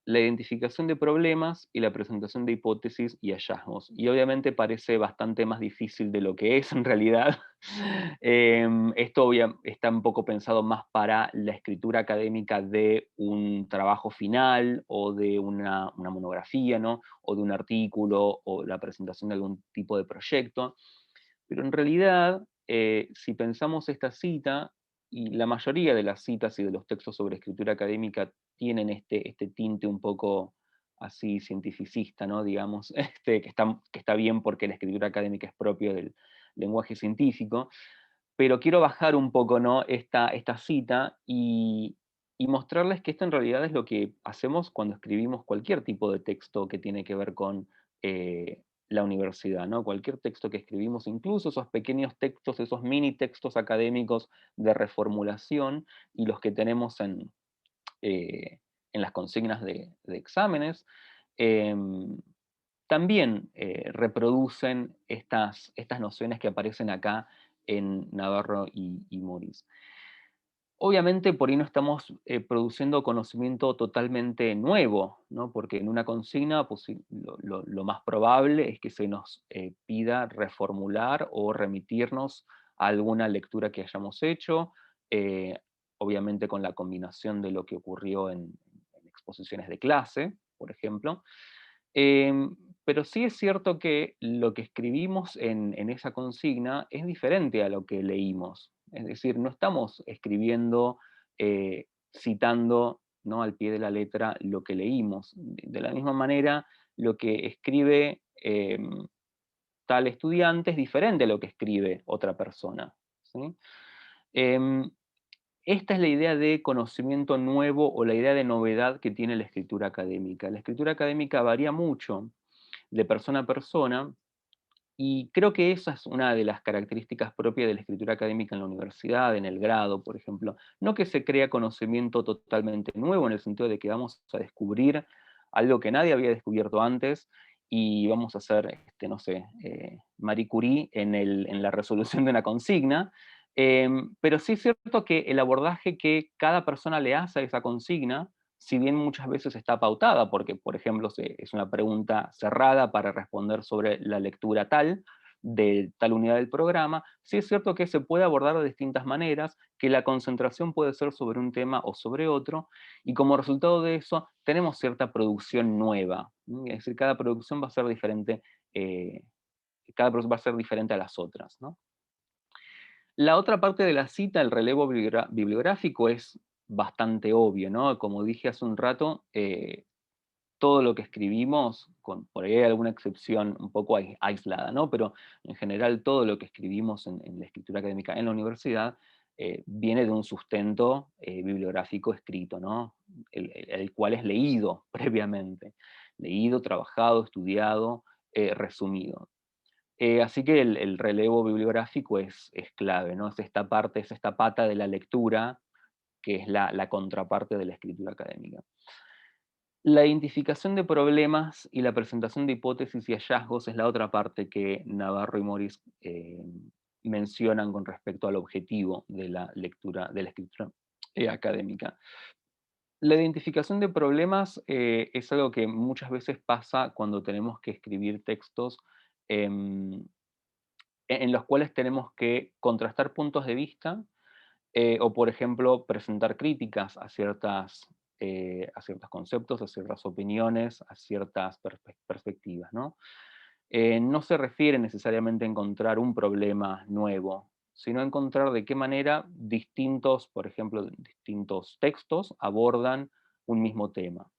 la identificación de problemas y la presentación de hipótesis y hallazgos. Y obviamente parece bastante más difícil de lo que es en realidad, Esto está un poco pensado más para la escritura académica de un trabajo final o de una monografía, ¿no? O de un artículo o la presentación de algún tipo de proyecto. Pero en realidad, si pensamos esta cita, y la mayoría de las citas y de los textos sobre escritura académica tienen este tinte un poco así cientificista, ¿no? Digamos, que está bien porque la escritura académica es propio del lenguaje científico, pero quiero bajar un poco, ¿no? esta cita y mostrarles que esto en realidad es lo que hacemos cuando escribimos cualquier tipo de texto que tiene que ver con la universidad, ¿no? Cualquier texto que escribimos, incluso esos pequeños textos, esos mini textos académicos de reformulación y los que tenemos en las consignas de exámenes, también reproducen estas nociones que aparecen acá en Navarro y Moris. Obviamente por ahí no estamos produciendo conocimiento totalmente nuevo, ¿no? Porque en una consigna pues, lo más probable es que se nos pida reformular o remitirnos a alguna lectura que hayamos hecho, obviamente con la combinación de lo que ocurrió en exposiciones de clase, por ejemplo. Pero sí es cierto que lo que escribimos en esa consigna es diferente a lo que leímos. Es decir, no estamos escribiendo, citando, ¿no? Al pie de la letra lo que leímos. De la misma manera, lo que escribe tal estudiante es diferente a lo que escribe otra persona, ¿sí? Esta es la idea de conocimiento nuevo o la idea de novedad que tiene la escritura académica. La escritura académica varía mucho de persona a persona, y creo que esa es una de las características propias de la escritura académica en la universidad, en el grado, por ejemplo. No que se crea conocimiento totalmente nuevo, en el sentido de que vamos a descubrir algo que nadie había descubierto antes, y vamos a hacer, no sé, Marie Curie en la resolución de una consigna, pero sí es cierto que el abordaje que cada persona le hace a esa consigna, si bien muchas veces está pautada, porque, por ejemplo, es una pregunta cerrada para responder sobre la lectura tal, de tal unidad del programa, sí es cierto que se puede abordar de distintas maneras, que la concentración puede ser sobre un tema o sobre otro, y como resultado de eso tenemos cierta producción nueva. Es decir, cada producción va a ser diferente, cada producción va a ser diferente a las otras, ¿no? La otra parte de la cita, el relevo bibliográfico, es bastante obvio, ¿no? Como dije hace un rato, todo lo que escribimos, por ahí hay alguna excepción un poco aislada, ¿no? Pero en general todo lo que escribimos en la escritura académica en la universidad viene de un sustento bibliográfico escrito, ¿no? El cual es leído previamente, leído, trabajado, estudiado, resumido. Así que el relevo bibliográfico es clave, ¿no? Es esta parte, es esta pata de la lectura, que es la contraparte de la escritura académica. La identificación de problemas y la presentación de hipótesis y hallazgos es la otra parte que Navarro y Moris mencionan con respecto al objetivo de la lectura, de la escritura académica. La identificación de problemas es algo que muchas veces pasa cuando tenemos que escribir textos en los cuales tenemos que contrastar puntos de vista o, por ejemplo, presentar críticas a ciertos conceptos, a ciertas opiniones, a ciertas perspectivas, ¿no? No se refiere necesariamente a encontrar un problema nuevo, sino a encontrar de qué manera distintos, por ejemplo, distintos textos abordan un mismo tema.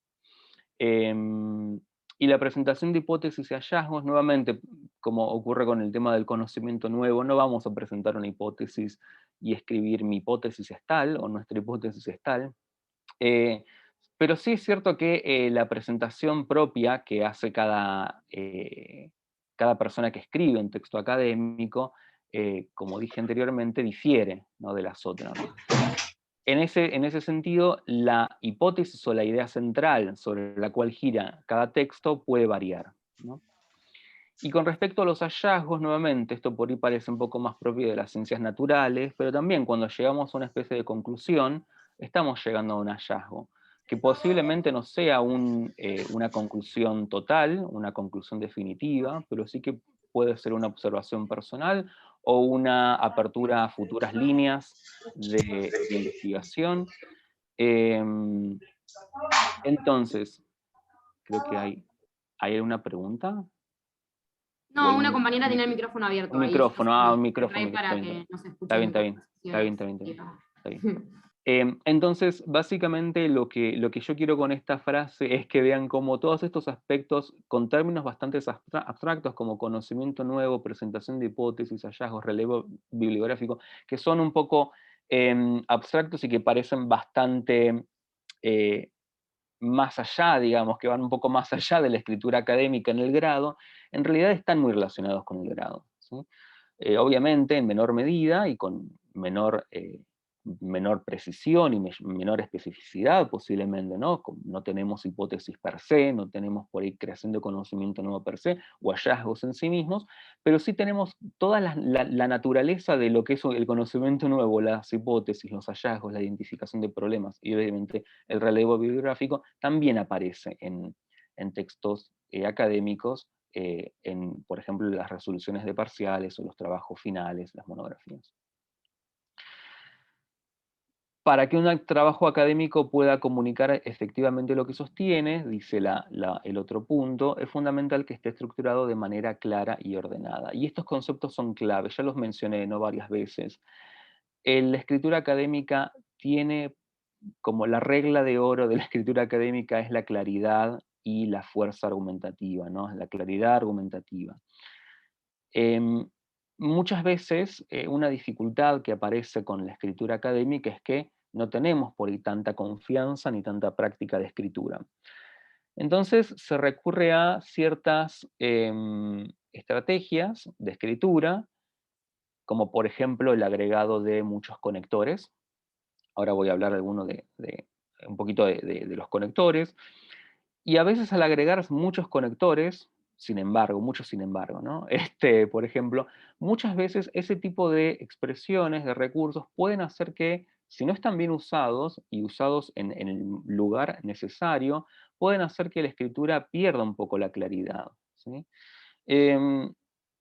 Y la presentación de hipótesis y hallazgos, nuevamente, como ocurre con el tema del conocimiento nuevo, no vamos a presentar una hipótesis y escribir mi hipótesis es tal, o nuestra hipótesis es tal. Pero sí es cierto que la presentación propia que hace cada persona que escribe un texto académico, como dije anteriormente, difiere, ¿no?, de las otras. En ese sentido, la hipótesis o la idea central sobre la cual gira cada texto puede variar, ¿no? Y con respecto a los hallazgos, nuevamente, esto por ahí parece un poco más propio de las ciencias naturales, pero también cuando llegamos a una especie de conclusión, estamos llegando a un hallazgo, que posiblemente no sea una conclusión total, una conclusión definitiva, pero sí que puede ser una observación personal o una apertura a futuras líneas de investigación. Entonces, creo que ¿hay una pregunta? No, una compañera tiene el micrófono abierto. Un ahí, micrófono, un cerré micrófono. para Está que bien, no se está bien, escuchen está bien, está bien, conversaciones. está bien. Entonces, básicamente lo que yo quiero con esta frase es que vean cómo todos estos aspectos, con términos bastante abstractos como conocimiento nuevo, presentación de hipótesis, hallazgos, relevo bibliográfico, que son un poco abstractos y que parecen bastante más allá, digamos, que van un poco más allá de la escritura académica en el grado, en realidad están muy relacionados con el grado, ¿sí? Obviamente en menor medida y con menor precisión y menor especificidad posiblemente, ¿no? No tenemos hipótesis per se, no tenemos por ahí creación de conocimiento nuevo per se, o hallazgos en sí mismos, pero sí tenemos toda la naturaleza de lo que es el conocimiento nuevo, las hipótesis, los hallazgos, la identificación de problemas, y obviamente el relevo bibliográfico también aparece en textos académicos, por ejemplo, las resoluciones de parciales o los trabajos finales, las monografías. Para que un trabajo académico pueda comunicar efectivamente lo que sostiene, dice el otro punto, es fundamental que esté estructurado de manera clara y ordenada. Y estos conceptos son claves, ya los mencioné ¿no? varias veces. La escritura académica tiene como la regla de oro de la escritura académica es la claridad y la fuerza argumentativa, ¿no? La claridad argumentativa. Muchas veces una dificultad que aparece con la escritura académica es que no tenemos por ahí tanta confianza ni tanta práctica de escritura. Entonces se recurre a ciertas estrategias de escritura, como por ejemplo el agregado de muchos conectores. Ahora voy a hablar un poquito de los conectores. Y a veces al agregar muchos conectores, muchos sin embargo, ¿no? Por ejemplo, muchas veces ese tipo de expresiones, de recursos, pueden hacer que, si no están bien usados y usados en el lugar necesario, pueden hacer que la escritura pierda un poco la claridad, ¿sí?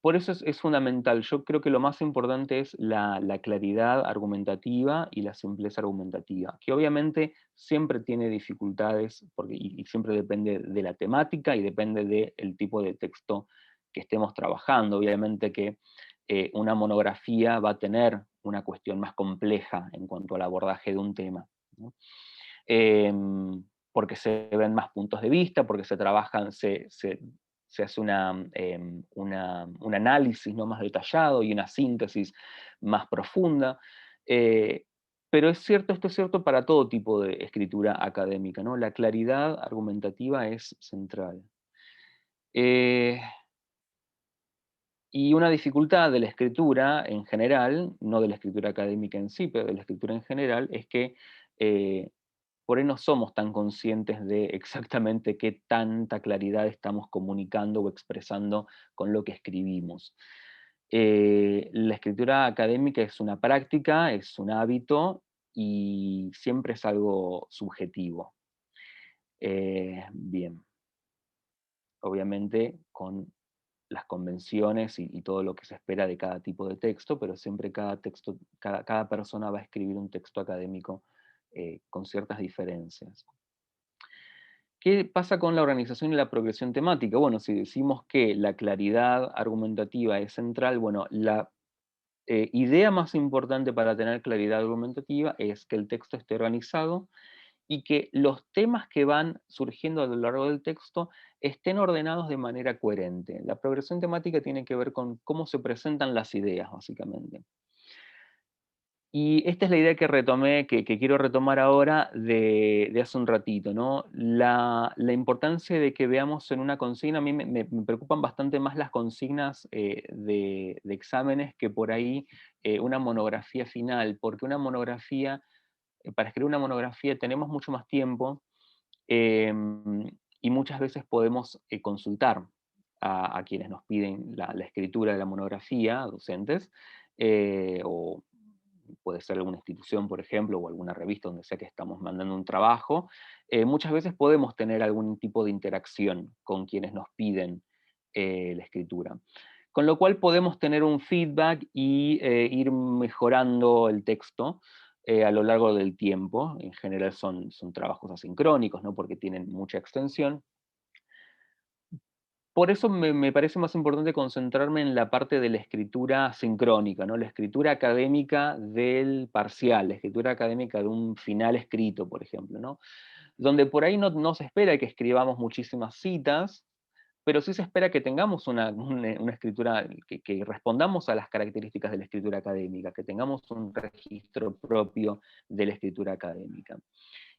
Por eso es fundamental. Yo creo que lo más importante es la claridad argumentativa y la simpleza argumentativa, que obviamente siempre tiene dificultades y siempre depende de la temática y depende del tipo de texto que estemos trabajando. Obviamente que una monografía va a tener una cuestión más compleja en cuanto al abordaje de un tema, ¿no? Porque se ven más puntos de vista, porque se trabajan, se hace un análisis ¿no? más detallado y una síntesis más profunda. Pero esto es cierto para todo tipo de escritura académica, ¿no? La claridad argumentativa es central. Y una dificultad de la escritura en general, no de la escritura académica en sí, pero de la escritura en general, es que por ahí no somos tan conscientes de exactamente qué tanta claridad estamos comunicando o expresando con lo que escribimos. La escritura académica es una práctica, es un hábito y siempre es algo subjetivo. Bien. Obviamente con las convenciones y todo lo que se espera de cada tipo de texto, pero siempre cada persona va a escribir un texto académico con ciertas diferencias. ¿Qué pasa con la organización y la progresión temática? Bueno, si decimos que la claridad argumentativa es central, bueno, la idea más importante para tener claridad argumentativa es que el texto esté organizado y que los temas que van surgiendo a lo largo del texto estén ordenados de manera coherente. La progresión temática tiene que ver con cómo se presentan las ideas, básicamente. Y esta es la idea que retomé, que quiero retomar ahora de hace un ratito, ¿no? La importancia de que veamos en una consigna, a mí me preocupan bastante más las consignas de exámenes que por ahí una monografía final, porque una monografía, para escribir una monografía tenemos mucho más tiempo y muchas veces podemos consultar a quienes nos piden la escritura de la monografía, docentes, o puede ser alguna institución, por ejemplo, o alguna revista donde sea que estamos mandando un trabajo, muchas veces podemos tener algún tipo de interacción con quienes nos piden la escritura. Con lo cual podemos tener un feedback y ir mejorando el texto a lo largo del tiempo. En general son trabajos asincrónicos, ¿no? Porque tienen mucha extensión. Por eso me parece más importante concentrarme en la parte de la escritura sincrónica, ¿no? La escritura académica del parcial, la escritura académica de un final escrito, por ejemplo, ¿no? Donde por ahí no se espera que escribamos muchísimas citas, pero sí se espera que tengamos una escritura, que respondamos a las características de la escritura académica, que tengamos un registro propio de la escritura académica.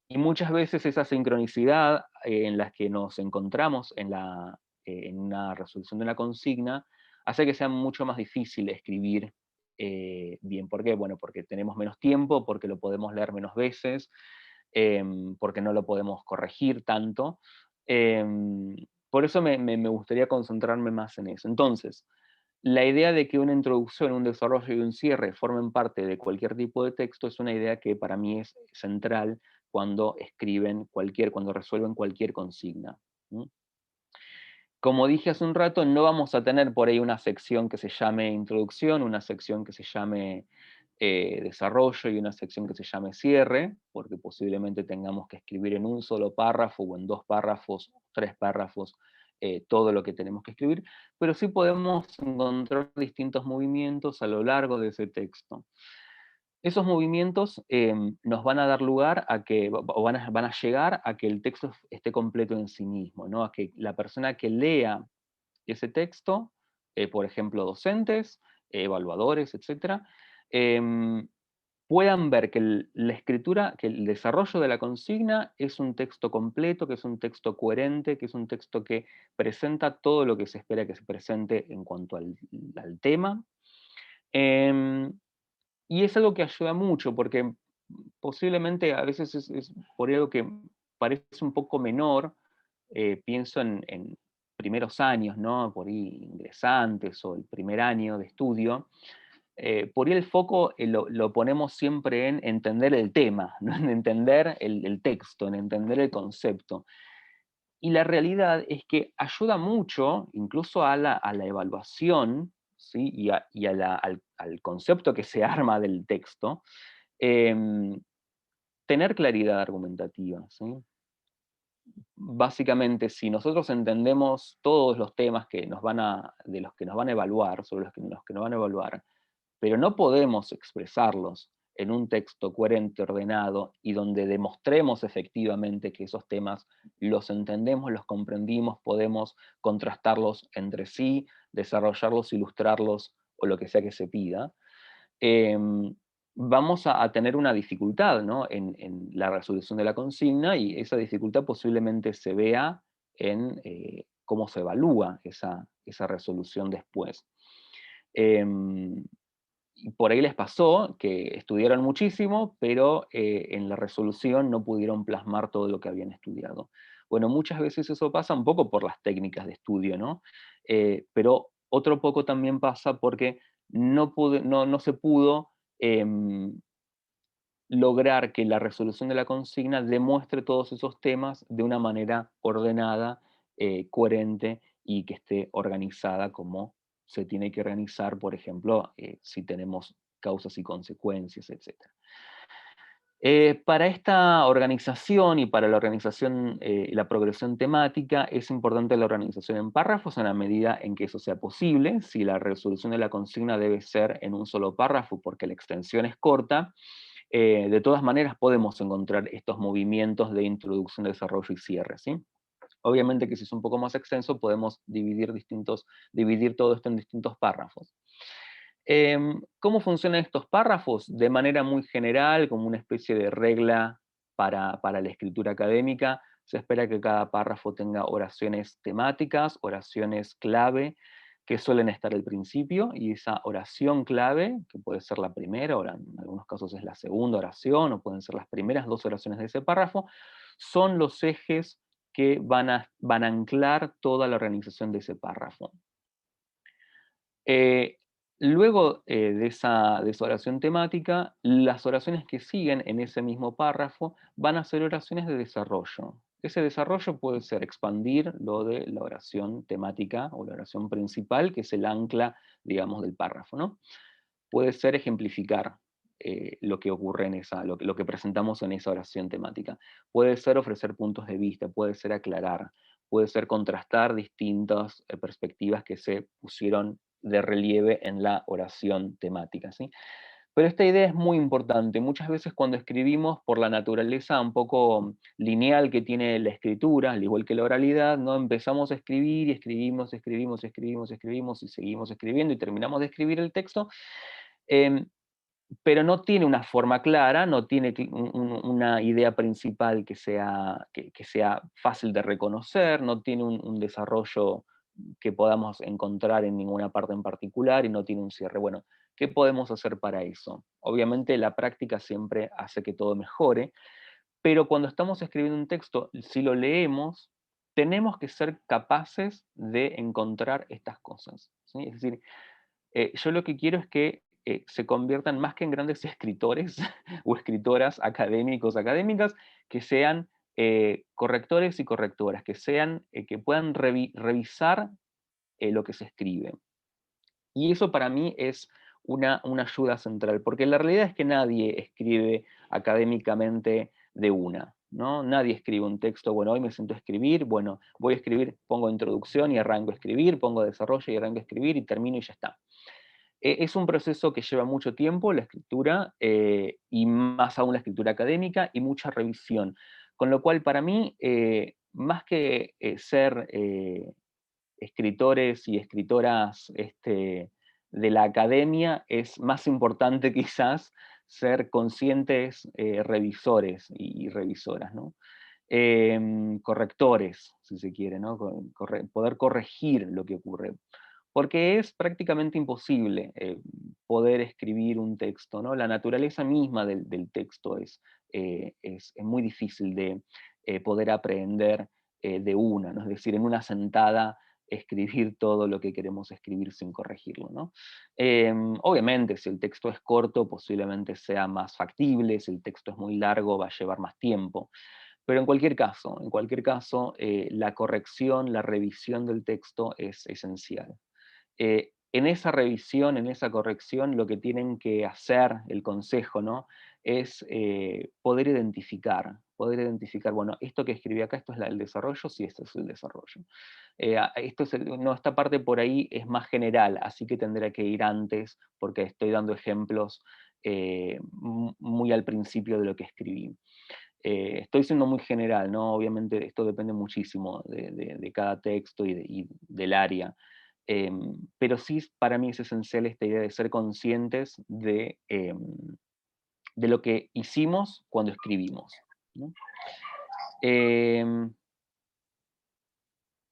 Y muchas veces esa sincronicidad en la que nos encontramos en una resolución de una consigna hace que sea mucho más difícil escribir bien. ¿Por qué? Bueno, porque tenemos menos tiempo, porque lo podemos leer menos veces, porque no lo podemos corregir tanto. Por eso me gustaría concentrarme más en eso. Entonces, la idea de que una introducción, un desarrollo y un cierre formen parte de cualquier tipo de texto es una idea que para mí es central cuando cuando resuelven cualquier consigna. Como dije hace un rato, no vamos a tener por ahí una sección que se llame introducción, una sección que se llame desarrollo y una sección que se llame cierre, porque posiblemente tengamos que escribir en un solo párrafo o en 2 párrafos, 3 párrafos, todo lo que tenemos que escribir, pero sí podemos encontrar distintos movimientos a lo largo de ese texto. Esos movimientos nos van a dar lugar a que, o van a llegar a que el texto esté completo en sí mismo, ¿no? A que la persona que lea ese texto, por ejemplo, docentes, evaluadores, etc., puedan ver que la escritura, que el desarrollo de la consigna es un texto completo, que es un texto coherente, que es un texto que presenta todo lo que se espera que se presente en cuanto al tema. Y es algo que ayuda mucho, porque posiblemente a veces es por algo que parece un poco menor, pienso en primeros años, ¿no? Por ahí ingresantes o el primer año de estudio, por ahí el foco lo ponemos siempre en entender el tema, ¿no? En entender el texto, en entender el concepto. Y la realidad es que ayuda mucho, incluso a la evaluación, ¿sí? Al concepto que se arma del texto, tener claridad argumentativa, ¿sí? Básicamente, si nosotros entendemos todos los temas de los que nos van a evaluar, sobre los que nos van a evaluar, pero no podemos expresarlos en un texto coherente, ordenado, y donde demostremos efectivamente que esos temas los entendemos, los comprendimos, podemos contrastarlos entre sí, desarrollarlos, ilustrarlos, o lo que sea que se pida, vamos a tener una dificultad, ¿no? en la resolución de la consigna, y esa dificultad posiblemente se vea en cómo se evalúa esa resolución después. Y por ahí les pasó que estudiaron muchísimo, pero en la resolución no pudieron plasmar todo lo que habían estudiado. Bueno, muchas veces eso pasa un poco por las técnicas de estudio, ¿no? Pero otro poco también pasa porque no se pudo lograr que la resolución de la consigna demuestre todos esos temas de una manera ordenada, coherente y que esté organizada como se tiene que organizar, por ejemplo, si tenemos causas y consecuencias, etc. Para esta organización y para la organización y la progresión temática es importante la organización en párrafos en la medida en que eso sea posible. Si la resolución de la consigna debe ser en un solo párrafo porque la extensión es corta, de todas maneras podemos encontrar estos movimientos de introducción, desarrollo y cierre, ¿sí? Obviamente que si es un poco más extenso podemos dividir todo esto en distintos párrafos. ¿Cómo funcionan estos párrafos? De manera muy general, como una especie de regla para la escritura académica, se espera que cada párrafo tenga oraciones temáticas, oraciones clave, que suelen estar al principio, y esa oración clave, que puede ser la primera, o en algunos casos es la segunda oración, o pueden ser las primeras 2 oraciones de ese párrafo, son los ejes que van a anclar toda la organización de ese párrafo. Luego de esa oración temática, las oraciones que siguen en ese mismo párrafo van a ser oraciones de desarrollo. Ese desarrollo puede ser expandir lo de la oración temática o la oración principal, que es el ancla, digamos, del párrafo, ¿no? Puede ser ejemplificar lo que ocurre en lo que presentamos en esa oración temática. Puede ser ofrecer puntos de vista, puede ser aclarar, puede ser contrastar distintas perspectivas que se pusieron de relieve en la oración temática, ¿sí? Pero esta idea es muy importante. Muchas veces cuando escribimos, por la naturaleza un poco lineal que tiene la escritura, al igual que la oralidad, ¿no? Empezamos a escribir y escribimos, escribimos, escribimos, escribimos y seguimos escribiendo y terminamos de escribir el texto, pero no tiene una forma clara, no tiene una idea principal que sea fácil de reconocer, no tiene un desarrollo que podamos encontrar en ninguna parte en particular y no tiene un cierre. Bueno, ¿qué podemos hacer para eso? Obviamente la práctica siempre hace que todo mejore, pero cuando estamos escribiendo un texto, si lo leemos, tenemos que ser capaces de encontrar estas cosas, ¿sí? Es decir, yo lo que quiero es que se conviertan más que en grandes escritores o escritoras académicos, académicas, que sean correctores y correctoras, que puedan revisar lo que se escribe. Y eso para mí es una ayuda central, porque la realidad es que nadie escribe académicamente de una, ¿no? Nadie escribe un texto, bueno, hoy me siento a escribir, bueno, voy a escribir, pongo introducción y arranco a escribir, pongo desarrollo y arranco a escribir y termino y ya está. Es un proceso que lleva mucho tiempo, la escritura, y más aún la escritura académica, y mucha revisión. Con lo cual, para mí, más que ser escritores y escritoras de la academia, es más importante quizás ser conscientes revisores y revisoras, ¿no? Correctores, si se quiere, ¿no? Poder corregir lo que ocurre. Porque es prácticamente imposible poder escribir un texto, ¿no? La naturaleza misma del texto es muy difícil de poder aprender de una, ¿no? Es decir, en una sentada escribir todo lo que queremos escribir sin corregirlo, ¿no? Obviamente, si el texto es corto, posiblemente sea más factible, si el texto es muy largo, va a llevar más tiempo. Pero en cualquier caso, la corrección, la revisión del texto es esencial. En esa revisión, en esa corrección, lo que tienen que hacer el consejo, ¿no? Es poder identificar, bueno, esto que escribí acá, esto es el desarrollo, sí, esto es el desarrollo. No, esta parte por ahí es más general, así que tendré que ir antes, porque estoy dando ejemplos muy al principio de lo que escribí. Estoy siendo muy general, ¿no? Obviamente esto depende muchísimo de cada texto y del área. Pero sí, para mí es esencial esta idea de ser conscientes de lo que hicimos cuando escribimos, ¿no?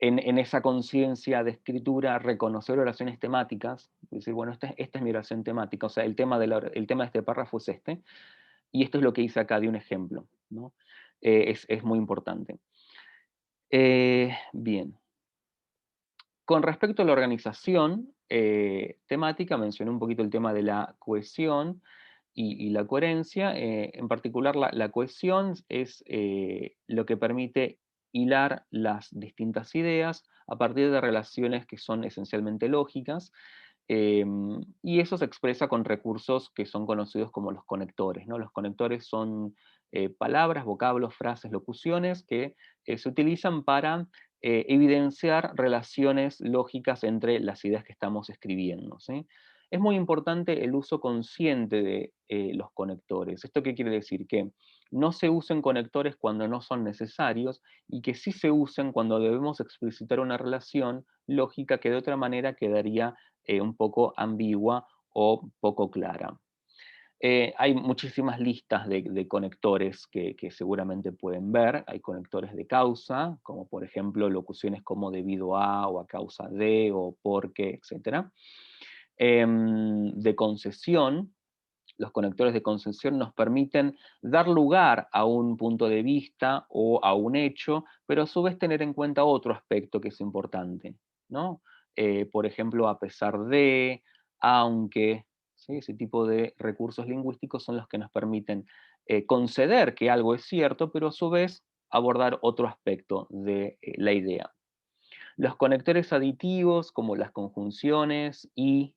En esa conciencia de escritura, reconocer oraciones temáticas, decir, bueno, esta es mi oración temática, o sea, el tema de este párrafo es este, y esto es lo que hice acá de un ejemplo, ¿no? Es muy importante. Bien. Con respecto a la organización temática, mencioné un poquito el tema de la cohesión y la coherencia. En particular, la cohesión es lo que permite hilar las distintas ideas a partir de relaciones que son esencialmente lógicas, y eso se expresa con recursos que son conocidos como los conectores, ¿no? Los conectores son palabras, vocablos, frases, locuciones que se utilizan para evidenciar relaciones lógicas entre las ideas que estamos escribiendo, ¿sí? Es muy importante el uso consciente de los conectores. ¿Esto qué quiere decir? Que no se usen conectores cuando no son necesarios y que sí se usen cuando debemos explicitar una relación lógica que de otra manera quedaría un poco ambigua o poco clara. Hay muchísimas listas de conectores que seguramente pueden ver. Hay conectores de causa, como por ejemplo locuciones como debido a, o a causa de, o porque, etc. De concesión, los conectores de concesión nos permiten dar lugar a un punto de vista o a un hecho, pero a su vez tener en cuenta otro aspecto que es importante, ¿no? Por ejemplo, a pesar de, aunque, ¿sí? Ese tipo de recursos lingüísticos son los que nos permiten conceder que algo es cierto, pero a su vez abordar otro aspecto de la idea. Los conectores aditivos, como las conjunciones y,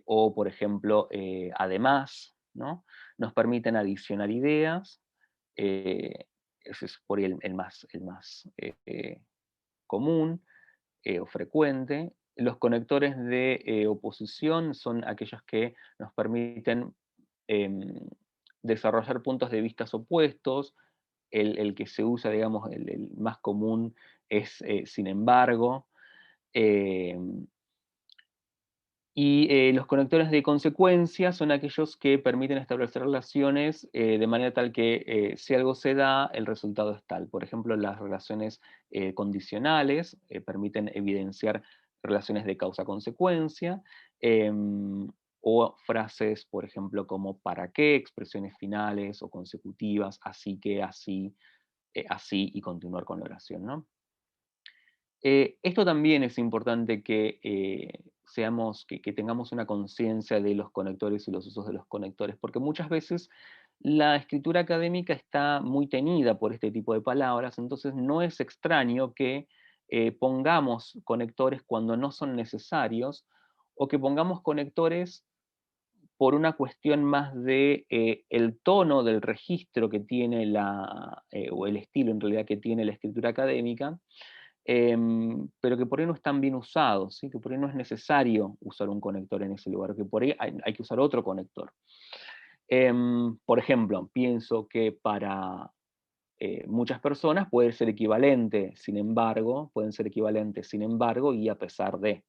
o por ejemplo, además, ¿no? Nos permiten adicionar ideas. Ese es por ahí el más común o frecuente. Los conectores de oposición son aquellos que nos permiten em, desarrollar puntos de vista opuestos. El que se usa, digamos, el más común es sin embargo. em, y los conectores de consecuencia son aquellos que permiten establecer relaciones de manera tal que si algo se da, el resultado es tal. Por ejemplo, las relaciones condicionales permiten evidenciar relaciones de causa-consecuencia, o frases, por ejemplo, como para qué, expresiones finales o consecutivas, así que, así, así, y continuar con la oración, ¿no? Esto también es importante que que tengamos una conciencia de los conectores y los usos de los conectores, porque muchas veces la escritura académica está muy teñida por este tipo de palabras, entonces no es extraño que pongamos conectores cuando no son necesarios, o que pongamos conectores por una cuestión más de el tono del registro que tiene o el estilo en realidad que tiene la escritura académica, pero que por ahí no están bien usados, ¿sí? Que por ahí no es necesario usar un conector en ese lugar, que por ahí hay que usar otro conector. Por ejemplo, pienso que para muchas personas puede ser equivalente, sin embargo, pueden ser equivalentes, sin embargo, y a pesar de,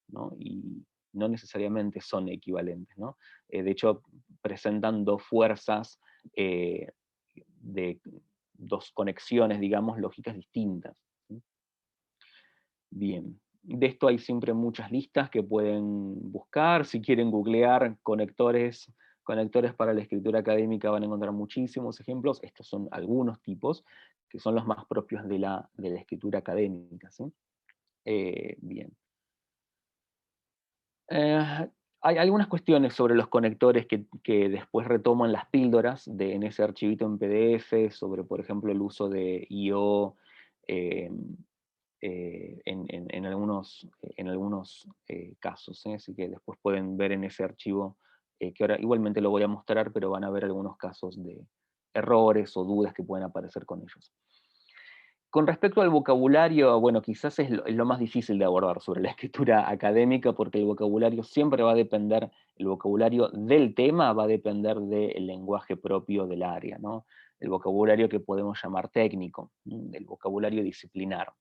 ¿no? Y no necesariamente son equivalentes, ¿no? De hecho, presentan dos fuerzas, de dos conexiones, digamos, lógicas distintas. ¿Sí? Bien, de esto hay siempre muchas listas que pueden buscar. Si quieren googlear conectores para la escritura académica van a encontrar muchísimos ejemplos. Estos son algunos tipos que son los más propios de la escritura académica. ¿Sí? Bien. Hay algunas cuestiones sobre los conectores que después retomo en las píldoras, en ese archivito en PDF, sobre, por ejemplo, el uso de IO, en algunos casos, ¿eh? Así que después pueden ver en ese archivo, que ahora igualmente lo voy a mostrar, pero van a ver algunos casos de errores o dudas que pueden aparecer con ellos. Con respecto al vocabulario, bueno, quizás es lo más difícil de abordar sobre la escritura académica, porque el vocabulario siempre va a depender, el vocabulario del tema va a depender del lenguaje propio del área, ¿no? El vocabulario que podemos llamar técnico, el vocabulario disciplinar.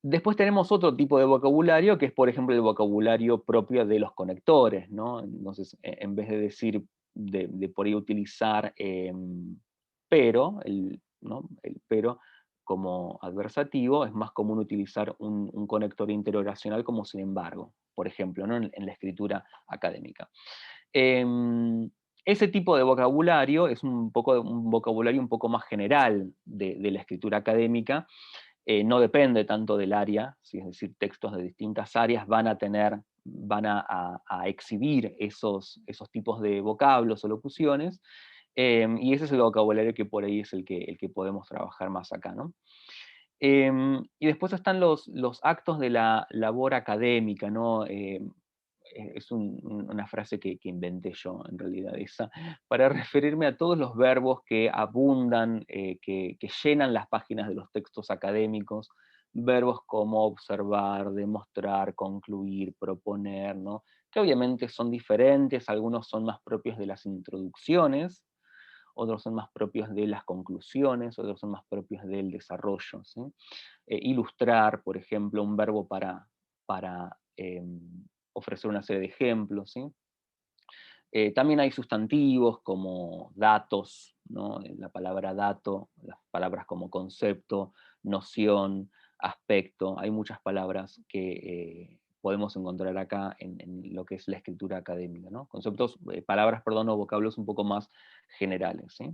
Después tenemos otro tipo de vocabulario, que es, por ejemplo, el vocabulario propio de los conectores, ¿no? Entonces, en vez de decir, de por ahí utilizar pero, ¿no? El pero como adversativo, es más común utilizar un conector interoracional como sin embargo, por ejemplo, ¿no? En la escritura académica. Ese tipo de vocabulario es un vocabulario un poco más general de la escritura académica. No depende tanto del área, ¿sí? Es decir, textos de distintas áreas van a exhibir esos tipos de vocablos o locuciones, y ese es el vocabulario que por ahí es el que podemos trabajar más acá, ¿no? Y después están los actos de la labor académica, ¿no? Es una frase que inventé yo, en realidad, esa, para referirme a todos los verbos que abundan, que llenan las páginas de los textos académicos, verbos como observar, demostrar, concluir, proponer, ¿no? Que obviamente son diferentes, algunos son más propios de las introducciones, otros son más propios de las conclusiones, otros son más propios del desarrollo, ¿sí? Ilustrar, por ejemplo, un verbo para ofrecer una serie de ejemplos, ¿sí? También hay sustantivos como datos, ¿no? La palabra dato, las palabras como concepto, noción, aspecto. Hay muchas palabras que podemos encontrar acá en lo que es la escritura académica, ¿no? Conceptos, palabras, perdón, o vocablos un poco más generales, ¿sí?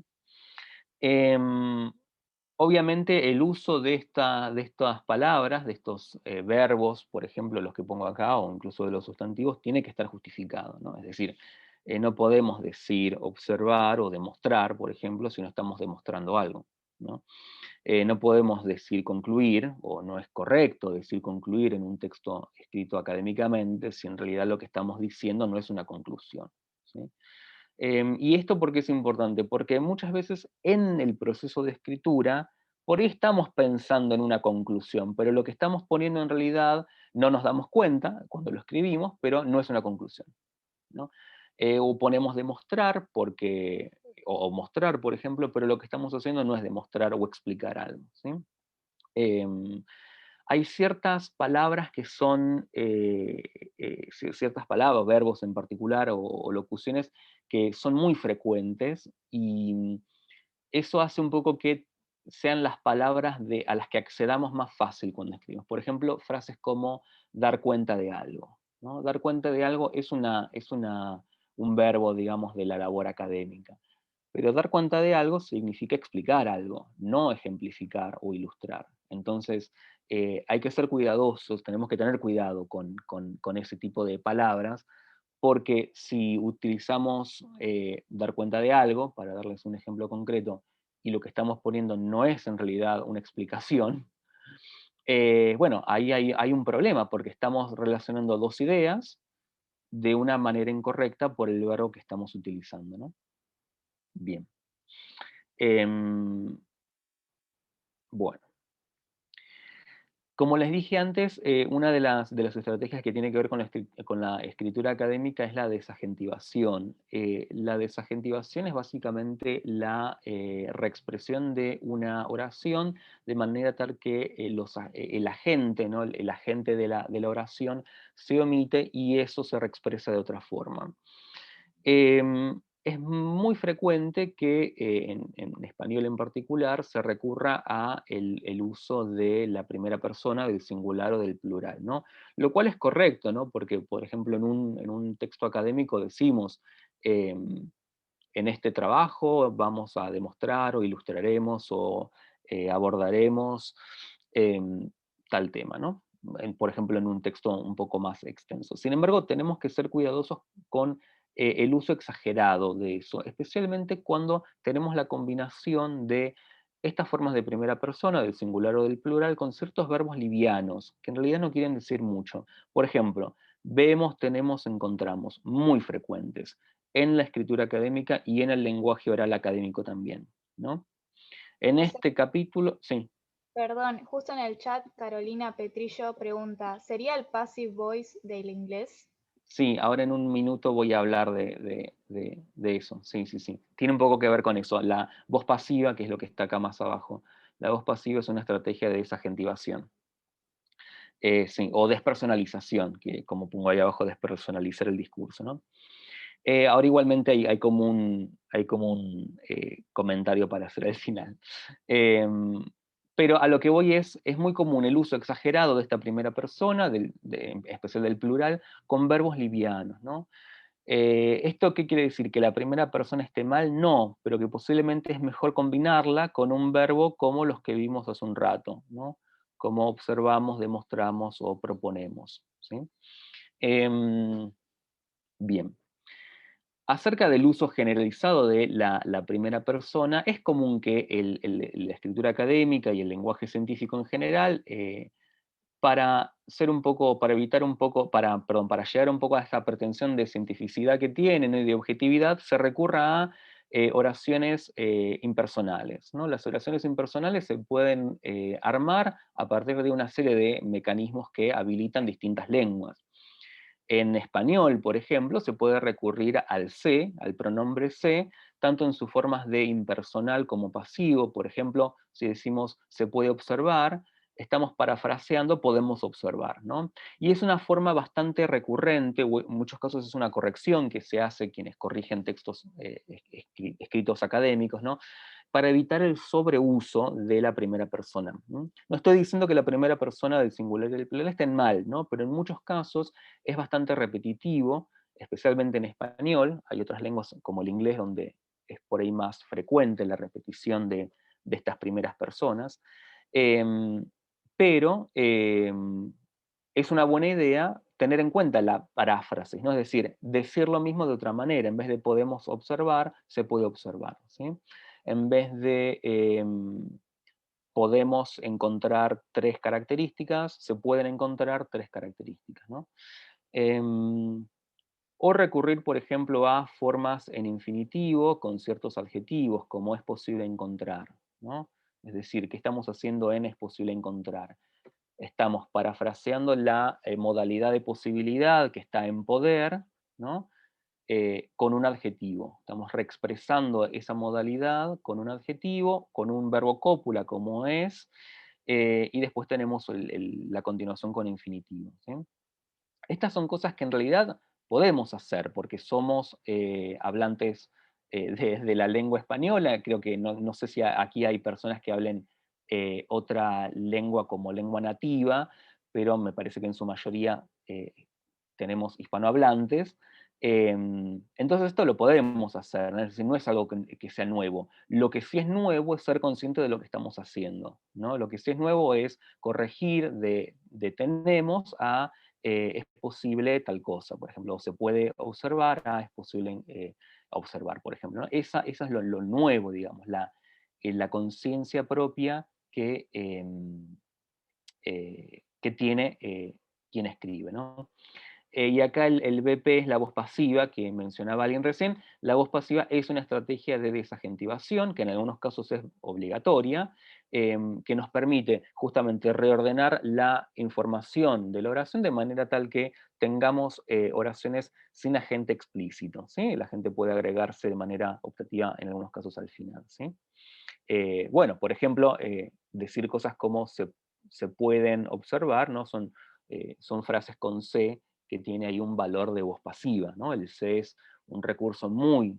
Obviamente el uso de estas palabras, de estos verbos, por ejemplo, los que pongo acá, o incluso de los sustantivos, tiene que estar justificado, ¿no? Es decir, no podemos decir observar o demostrar, por ejemplo, si no estamos demostrando algo. ¿no? No podemos decir concluir, o no es correcto decir concluir en un texto escrito académicamente, si en realidad lo que estamos diciendo no es una conclusión, ¿sí? ¿Y esto por qué es importante? Porque muchas veces en el proceso de escritura, por ahí estamos pensando en una conclusión, pero lo que estamos poniendo en realidad no nos damos cuenta cuando lo escribimos, pero no es una conclusión, ¿no? O ponemos demostrar porque, o mostrar, por ejemplo, pero lo que estamos haciendo no es demostrar o explicar algo, ¿sí? Em, Hay ciertas palabras que son, ciertas palabras, verbos en particular, o locuciones que son muy frecuentes, y eso hace un poco que sean las palabras a las que accedamos más fácil cuando escribimos. Por ejemplo, frases como dar cuenta de algo, ¿no? Dar cuenta de algo un verbo, digamos, de la labor académica. Pero dar cuenta de algo significa explicar algo, no ejemplificar o ilustrar. Entonces, hay que ser cuidadosos, tenemos que tener cuidado con ese tipo de palabras, porque si utilizamos dar cuenta de algo, para darles un ejemplo concreto, y lo que estamos poniendo no es en realidad una explicación, bueno, ahí hay un problema, porque estamos relacionando dos ideas de una manera incorrecta por el verbo que estamos utilizando, ¿no? Bien. Bueno, como les dije antes, una de las estrategias que tiene que ver con la escritura académica es la desagentivación. La desagentivación es básicamente la reexpresión de una oración de manera tal que el agente, ¿no? El agente de la oración se omite y eso se reexpresa de otra forma. Es muy frecuente que en español en particular se recurra a el uso de la primera persona, del singular o del plural, ¿no? Lo cual es correcto, ¿no? Porque, por ejemplo, en un texto académico decimos, en este trabajo vamos a demostrar o ilustraremos o abordaremos tal tema, ¿no? Por ejemplo, en un texto un poco más extenso. Sin embargo, tenemos que ser cuidadosos con el uso exagerado de eso, especialmente cuando tenemos la combinación de estas formas de primera persona, del singular o del plural, con ciertos verbos livianos, que en realidad no quieren decir mucho. Por ejemplo, vemos, tenemos, encontramos, muy frecuentes en la escritura académica y en el lenguaje oral académico también, ¿no? En este capítulo, sí. Perdón, justo en el chat Carolina Petrillo pregunta, ¿sería el passive voice del inglés? Sí, ahora en un minuto voy a hablar de eso. Sí, sí, sí. Tiene un poco que ver con eso. La voz pasiva, que es lo que está acá más abajo. La voz pasiva es una estrategia de desagentivación. Sí, o despersonalización, que como pongo ahí abajo, despersonalizar el discurso, ¿no? Ahora igualmente hay como un comentario para hacer al final. Pero a lo que voy es muy común el uso exagerado de esta primera persona, en especial del plural, con verbos livianos, ¿no? ¿Esto qué quiere decir? ¿Que la primera persona esté mal? No, pero que posiblemente es mejor combinarla con un verbo como los que vimos hace un rato, ¿no? Como observamos, demostramos o proponemos, ¿sí? Bien. Acerca del uso generalizado de la primera persona, es común que la escritura académica y el lenguaje científico en general, para evitar un poco, para llegar un poco a esta pretensión de cientificidad que tienen y de objetividad, se recurra a oraciones impersonales, ¿no? Las oraciones impersonales se pueden armar a partir de una serie de mecanismos que habilitan distintas lenguas. En español, por ejemplo, se puede recurrir al se, al pronombre se, tanto en sus formas de impersonal como pasivo. Por ejemplo, si decimos se puede observar, estamos parafraseando podemos observar, ¿no? Y es una forma bastante recurrente, o en muchos casos es una corrección que se hace quienes corrigen textos escritos académicos, ¿no? Para evitar el sobreuso de la primera persona. No estoy diciendo que la primera persona del singular y del plural estén mal, ¿no? Pero en muchos casos es bastante repetitivo, especialmente en español. Hay otras lenguas como el inglés donde es por ahí más frecuente la repetición de estas primeras personas. Pero es una buena idea tener en cuenta la paráfrasis, ¿no? Es decir, decir lo mismo de otra manera. En vez de podemos observar, se puede observar, ¿sí? en vez de podemos encontrar 3 características, se pueden encontrar 3 características, ¿no? O recurrir, por ejemplo, a formas en infinitivo con ciertos adjetivos, como es posible encontrar, ¿no? Es decir, ¿qué estamos haciendo en es posible encontrar? Estamos parafraseando la modalidad de posibilidad que está en poder, ¿no? Con un adjetivo. Estamos reexpresando esa modalidad con un adjetivo, con un verbo cópula como es, y después tenemos la continuación con infinitivo, ¿sí? Estas son cosas que en realidad podemos hacer porque somos hablantes de la lengua española. Creo que no sé si aquí hay personas que hablen otra lengua como lengua nativa, pero me parece que en su mayoría tenemos hispanohablantes. Entonces esto lo podemos hacer, ¿no? Es decir, no es algo que sea nuevo. Lo que sí es nuevo es ser consciente de lo que estamos haciendo, ¿no? Lo que sí es nuevo es corregir de tenemos a es posible tal cosa, por ejemplo, o se puede observar, es posible observar, por ejemplo, ¿no? Esa es lo nuevo, digamos, la conciencia propia que tiene quien escribe, ¿no? Y acá el BP es la voz pasiva, que mencionaba alguien recién. La voz pasiva es una estrategia de desagentivación, que en algunos casos es obligatoria, que nos permite justamente reordenar la información de la oración de manera tal que tengamos oraciones sin agente explícito, ¿sí? La gente puede agregarse de manera optativa en algunos casos al final, ¿sí? Bueno, por ejemplo, decir cosas como se pueden observar, ¿no? Son frases con C que tiene ahí un valor de voz pasiva, ¿no? El C es un recurso muy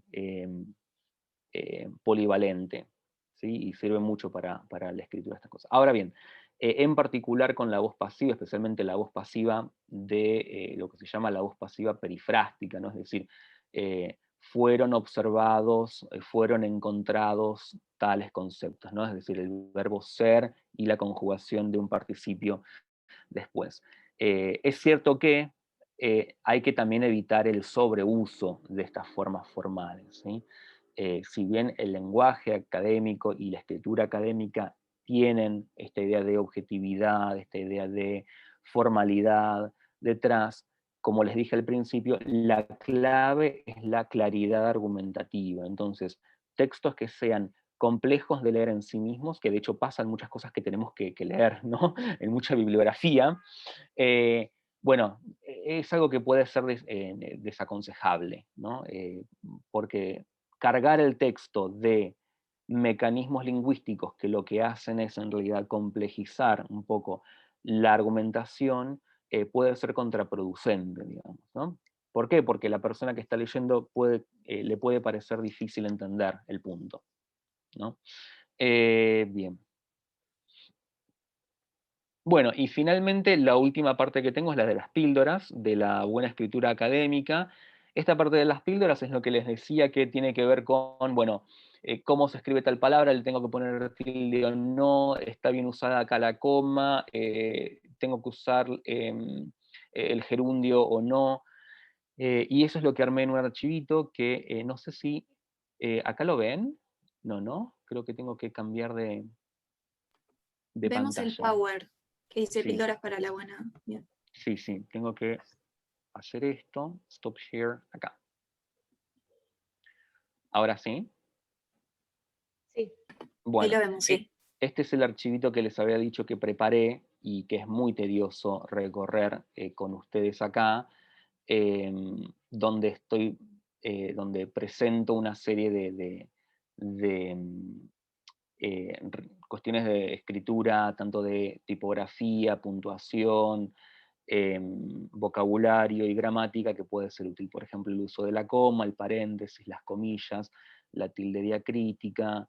polivalente, ¿sí? Y sirve mucho para la escritura de estas cosas. Ahora bien, en particular con la voz pasiva, especialmente la voz pasiva de lo que se llama la voz pasiva perifrástica, ¿no? Es decir, fueron observados, fueron encontrados tales conceptos, ¿no? Es decir, el verbo ser y la conjugación de un participio después. Es cierto que hay que también evitar el sobreuso de estas formas formales, ¿sí? Si bien el lenguaje académico y la escritura académica tienen esta idea de objetividad, esta idea de formalidad detrás, como les dije al principio, la clave es la claridad argumentativa. Entonces, textos que sean complejos de leer en sí mismos, que de hecho pasan muchas cosas que tenemos que leer, ¿no? En mucha bibliografía, bueno, es algo que puede ser desaconsejable, ¿no? Porque cargar el texto de mecanismos lingüísticos que lo que hacen es en realidad complejizar un poco la argumentación, puede ser contraproducente, digamos, ¿no? ¿Por qué? Porque la persona que está leyendo le puede parecer difícil entender el punto, ¿no? Bien. Bueno, y finalmente la última parte que tengo es la de las píldoras, de la buena escritura académica. Esta parte de las píldoras es lo que les decía que tiene que ver con, bueno, cómo se escribe tal palabra, le tengo que poner tilde o no, está bien usada acá la coma, tengo que usar el gerundio o no, y eso es lo que armé en un archivito que no sé si, ¿acá lo ven? No, creo que tengo que cambiar de Vemos el pantalla. power, que dice Sí. píldoras para la buena. Bien. Sí, tengo que hacer esto, stop share, acá. ¿Ahora sí? Sí. Bueno, Ahí lo vemos, sí. este es el archivito que les había dicho que preparé y que es muy tedioso recorrer con ustedes acá, donde donde presento una serie de cuestiones de escritura, tanto de tipografía, puntuación, vocabulario y gramática que puede ser útil. Por ejemplo, el uso de la coma, el paréntesis, las comillas, la tilde diacrítica,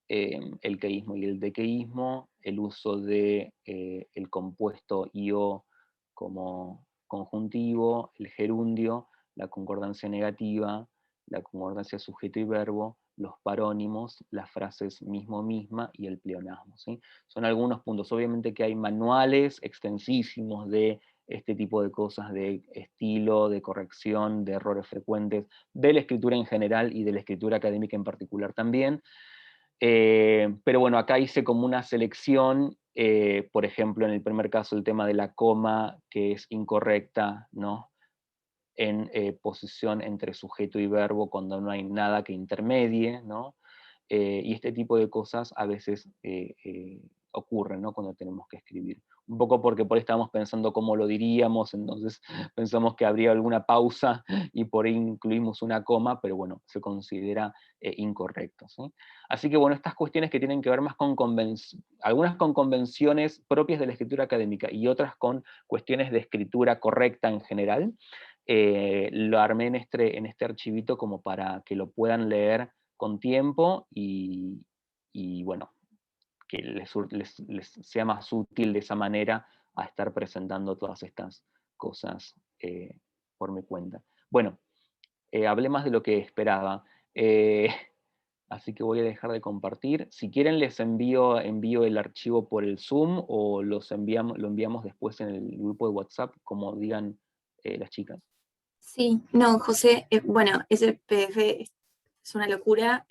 el queísmo y el dequeísmo, el uso de el compuesto io como conjuntivo, el gerundio, la concordancia negativa, la concordancia sujeto y verbo, los parónimos, las frases mismo, misma y el pleonasmo, ¿sí? Son algunos puntos. Obviamente que hay manuales extensísimos de este tipo de cosas, de estilo, de corrección, de errores frecuentes, de la escritura en general y de la escritura académica en particular también. Pero bueno, acá hice como una selección, por ejemplo, en el primer caso el tema de la coma, que es incorrecta, ¿no? En posición entre sujeto y verbo cuando no hay nada que intermedie, ¿no? Y este tipo de cosas a veces ocurren, ¿no? Cuando tenemos que escribir. Un poco porque por ahí estábamos pensando cómo lo diríamos, entonces pensamos que habría alguna pausa y por ahí incluimos una coma, pero bueno, se considera incorrecto, ¿sí? Así que bueno, estas cuestiones que tienen que ver más con algunas con convenciones propias de la escritura académica y otras con cuestiones de escritura correcta en general, lo armé en este archivito como para que lo puedan leer con tiempo y bueno, que les sea más útil de esa manera a estar presentando todas estas cosas por mi cuenta. Bueno, hablé más de lo que esperaba, así que voy a dejar de compartir. Si quieren les envío el archivo por el Zoom o lo enviamos después en el grupo de WhatsApp, como digan las chicas. Sí, no, José, bueno, ese PDF es una locura.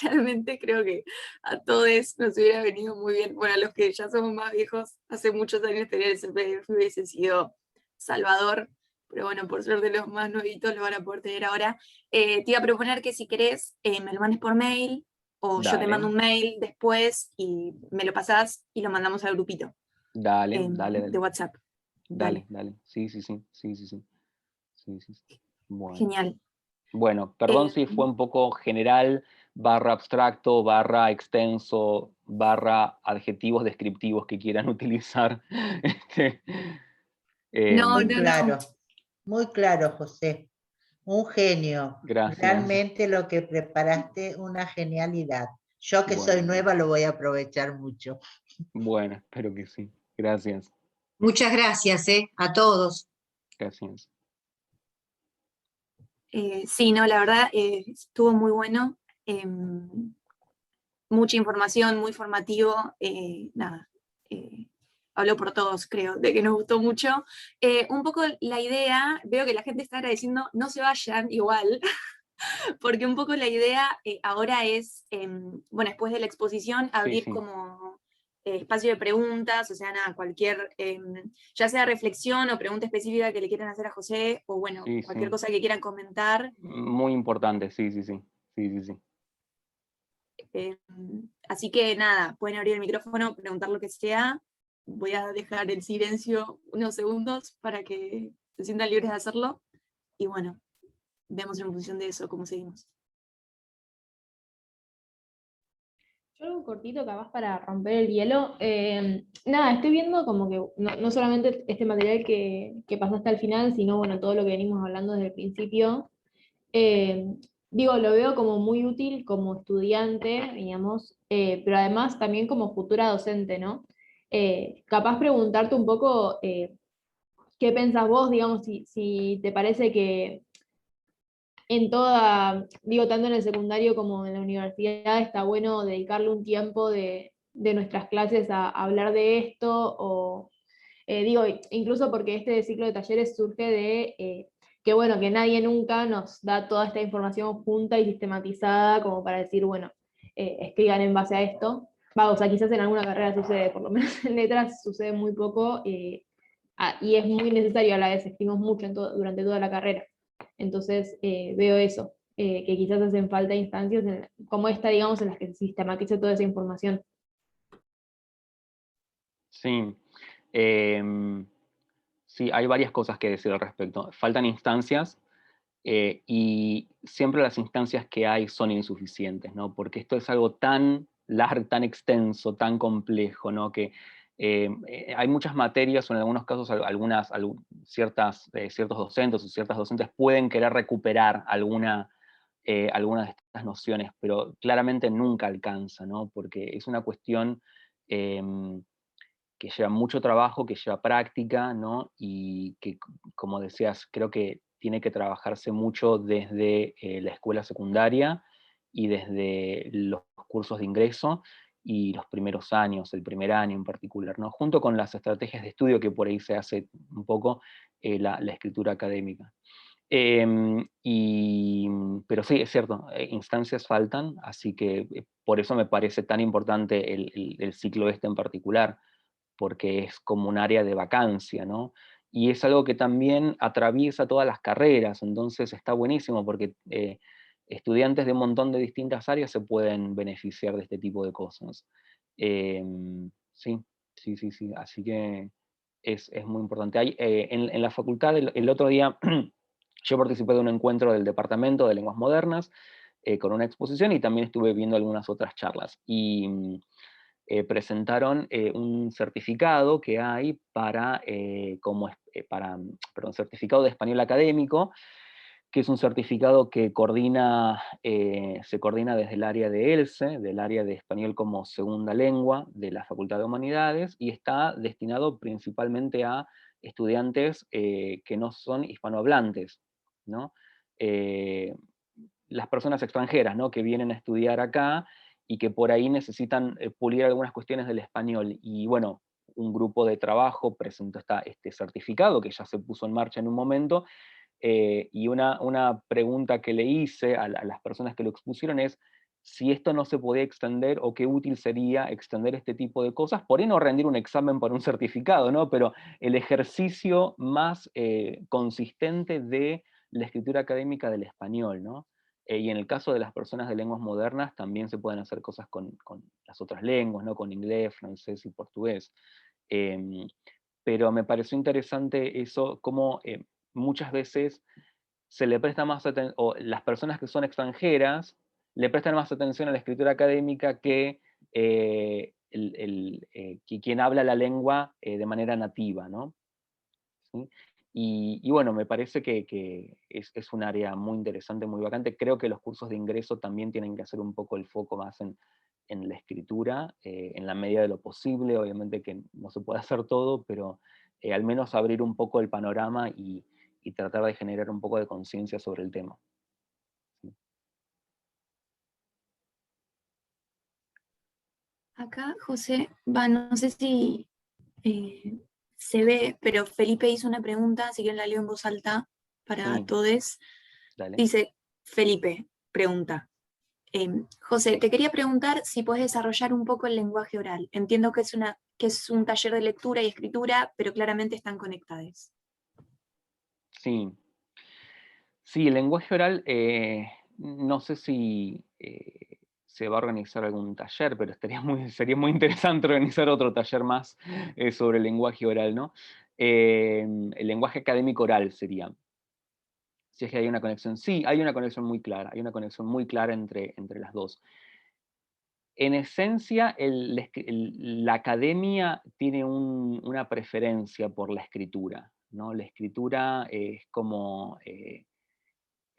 Realmente creo que a todos nos hubiera venido muy bien. Bueno, a los que ya somos más viejos, hace muchos años tener ese PDF hubiese sido salvador, pero bueno, por suerte los más nuevitos lo van a poder tener ahora. Te iba a proponer que si querés me lo mandes por mail, o yo te Dale. mando un mail después y me lo pasás y lo mandamos al grupito Dale. de WhatsApp. Dale. Sí. Bueno. Genial. Bueno, perdón si fue un poco general, /abstracto, /extenso, /adjetivos descriptivos que quieran utilizar. No, muy claro, José. Un genio. Gracias. Realmente lo que preparaste, una genialidad. Yo que soy nueva lo voy a aprovechar mucho. Bueno, espero que sí. Gracias. Muchas gracias, a todos. Gracias. Sí, no, la verdad estuvo muy bueno. Mucha información, muy formativo. Nada, habló por todos, creo, de que nos gustó mucho. Un poco la idea, veo que la gente está agradeciendo, no se vayan igual, porque un poco la idea ahora es, bueno, después de la exposición, abrir como espacio de preguntas, o sea, nada, cualquier, ya sea reflexión o pregunta específica que le quieran hacer a José, o bueno, cualquier cosa que quieran comentar. Muy importante, sí. Así que nada, pueden abrir el micrófono, preguntar lo que sea. Voy a dejar el silencio unos segundos para que se sientan libres de hacerlo. Y bueno, vemos en función de eso cómo seguimos. Yo algo cortito, capaz para romper el hielo. Nada, estoy viendo como que no solamente este material que pasaste al final, sino bueno, todo lo que venimos hablando desde el principio. Digo, lo veo como muy útil como estudiante, digamos, pero además también como futura docente, ¿no? Capaz preguntarte un poco qué pensás vos, digamos, si te parece que en toda, digo, tanto en el secundario como en la universidad, está bueno dedicarle un tiempo de nuestras clases a hablar de esto, o digo, incluso porque este ciclo de talleres surge de que bueno, que nadie nunca nos da toda esta información junta y sistematizada como para decir, bueno, escriban en base a esto. O sea, quizás en alguna carrera sucede, por lo menos en letras sucede muy poco, y es muy necesario a la vez, escribimos mucho durante toda la carrera. Entonces veo eso, que quizás hacen falta instancias como esta, digamos, en las que se sistematice toda esa información. Sí. Sí, hay varias cosas que decir al respecto. Faltan instancias y siempre las instancias que hay son insuficientes, ¿no? Porque esto es algo tan largo, tan extenso, tan complejo, ¿no? Que hay muchas materias, o en algunos casos ciertos docentes o ciertas docentes pueden querer recuperar alguna de estas nociones, pero claramente nunca alcanza, ¿no? Porque es una cuestión que lleva mucho trabajo, que lleva práctica, ¿no? Y que, como decías, creo que tiene que trabajarse mucho desde la escuela secundaria y desde los cursos de ingreso y los primeros años, el primer año en particular, ¿no? Junto con las estrategias de estudio que por ahí se hace un poco la escritura académica. Pero pero sí, es cierto, instancias faltan, así que por eso me parece tan importante el ciclo este en particular, porque es como un área de vacancia, ¿no? Y es algo que también atraviesa todas las carreras, entonces está buenísimo porque estudiantes de un montón de distintas áreas se pueden beneficiar de este tipo de cosas. Sí, sí, sí, sí, así que es muy importante. En la facultad, el otro día, yo participé de un encuentro del Departamento de Lenguas Modernas con una exposición y también estuve viendo algunas otras charlas. Y presentaron un certificado que hay perdón, certificado de español académico, que es un certificado que se coordina desde el área de ELSE, del área de español como segunda lengua de la Facultad de Humanidades, y está destinado principalmente a estudiantes que no son hispanohablantes, ¿no? Las personas extranjeras, ¿no? Que vienen a estudiar acá y que por ahí necesitan pulir algunas cuestiones del español. Y bueno, un grupo de trabajo presentó este certificado que ya se puso en marcha en un momento, y una pregunta que le hice a las personas que lo expusieron es si esto no se podía extender o qué útil sería extender este tipo de cosas, por ahí no rendir un examen para un certificado, ¿no? Pero el ejercicio más consistente de la escritura académica del español, ¿no? Y en el caso de las personas de lenguas modernas también se pueden hacer cosas con las otras lenguas, ¿no? Con inglés, francés y portugués. Em, pero me pareció interesante eso, cómo muchas veces se le presta más atención, o las personas que son extranjeras le prestan más atención a la escritura académica que que quien habla la lengua de manera nativa, ¿no? ¿Sí? Y bueno, me parece que es un área muy interesante, muy vacante. Creo que los cursos de ingreso también tienen que hacer un poco el foco más en la escritura, en la medida de lo posible. Obviamente que no se puede hacer todo, pero al menos abrir un poco el panorama y tratar de generar un poco de conciencia sobre el tema. Sí. Acá, José, no sé si se ve, pero Felipe hizo una pregunta, si quieren la leo en voz alta para Sí, todos. dale. Dice, Felipe, pregunta. José, te quería preguntar si puedes desarrollar un poco el lenguaje oral. Entiendo que es un taller de lectura y escritura, pero claramente están conectadas. Sí. Sí, el lenguaje oral, no sé si se va a organizar algún taller, pero sería muy interesante organizar otro taller más sobre el lenguaje oral, ¿no? El lenguaje académico oral sería. Si es que hay una conexión. Sí, hay una conexión muy clara, hay una conexión muy clara entre las dos. En esencia, la academia tiene una preferencia por la escritura, ¿no? La escritura es como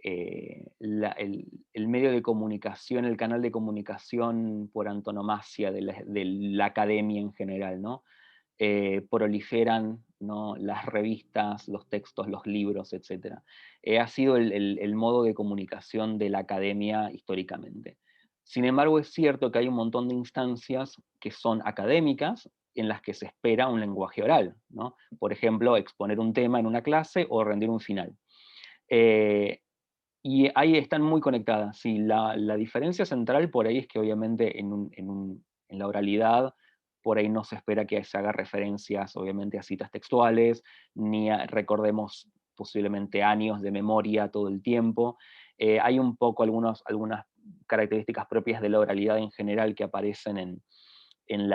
el medio de comunicación, el canal de comunicación por antonomasia de la academia en general, ¿no? Proliferan, ¿no? Las revistas, los textos, los libros, etc. Ha sido el modo de comunicación de la academia históricamente. Sin embargo, es cierto que hay un montón de instancias que son académicas en las que se espera un lenguaje oral, ¿no? Por ejemplo, exponer un tema en una clase o rendir un final. Y ahí están muy conectadas. Sí, la diferencia central por ahí es que obviamente en la oralidad por ahí no se espera que se haga referencias obviamente a citas textuales, ni recordemos posiblemente años de memoria todo el tiempo. Hay un poco algunas características propias de la oralidad en general que aparecen en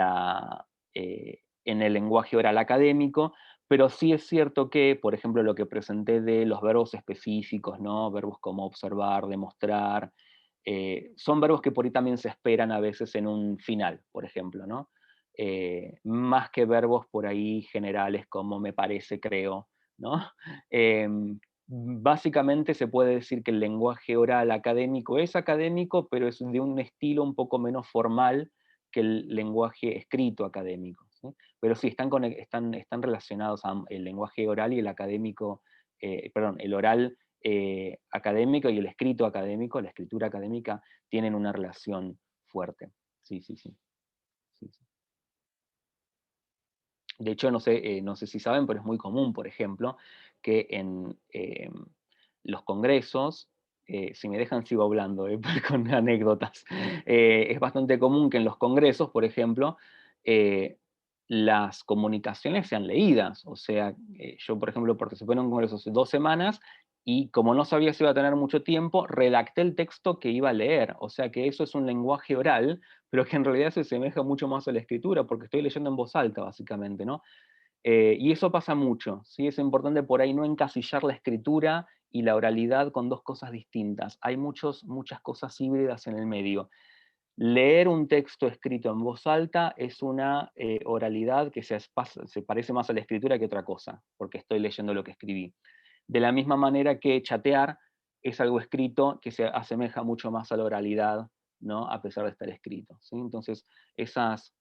el lenguaje oral académico, pero sí es cierto que, por ejemplo, lo que presenté de los verbos específicos, ¿no? Verbos como observar, demostrar, son verbos que por ahí también se esperan a veces en un final, por ejemplo, ¿no? Más que verbos por ahí generales como me parece, creo, ¿no? Básicamente se puede decir que el lenguaje oral académico es académico, pero es de un estilo un poco menos formal que el lenguaje escrito académico, ¿sí? Pero sí, están relacionados el lenguaje oral y el académico, perdón, el oral académico y el escrito académico, la escritura académica, tienen una relación fuerte. Sí, sí, sí. Sí, sí. De hecho, no sé si saben, pero es muy común, por ejemplo, que en los congresos si me dejan sigo hablando, con anécdotas. Es bastante común que en los congresos, por ejemplo, las comunicaciones sean leídas. O sea, yo por ejemplo participé en un congreso hace 2 semanas y como no sabía si iba a tener mucho tiempo, redacté el texto que iba a leer. O sea que eso es un lenguaje oral, pero que en realidad se asemeja mucho más a la escritura, porque estoy leyendo en voz alta, básicamente, ¿no? Y eso pasa mucho, ¿sí? Es importante por ahí no encasillar la escritura y la oralidad con 2 cosas distintas. Hay muchas cosas híbridas en el medio. Leer un texto escrito en voz alta es una oralidad que se parece más a la escritura que otra cosa, porque estoy leyendo lo que escribí. De la misma manera que chatear es algo escrito que se asemeja mucho más a la oralidad, ¿no? A pesar de estar escrito, ¿sí? Entonces, esos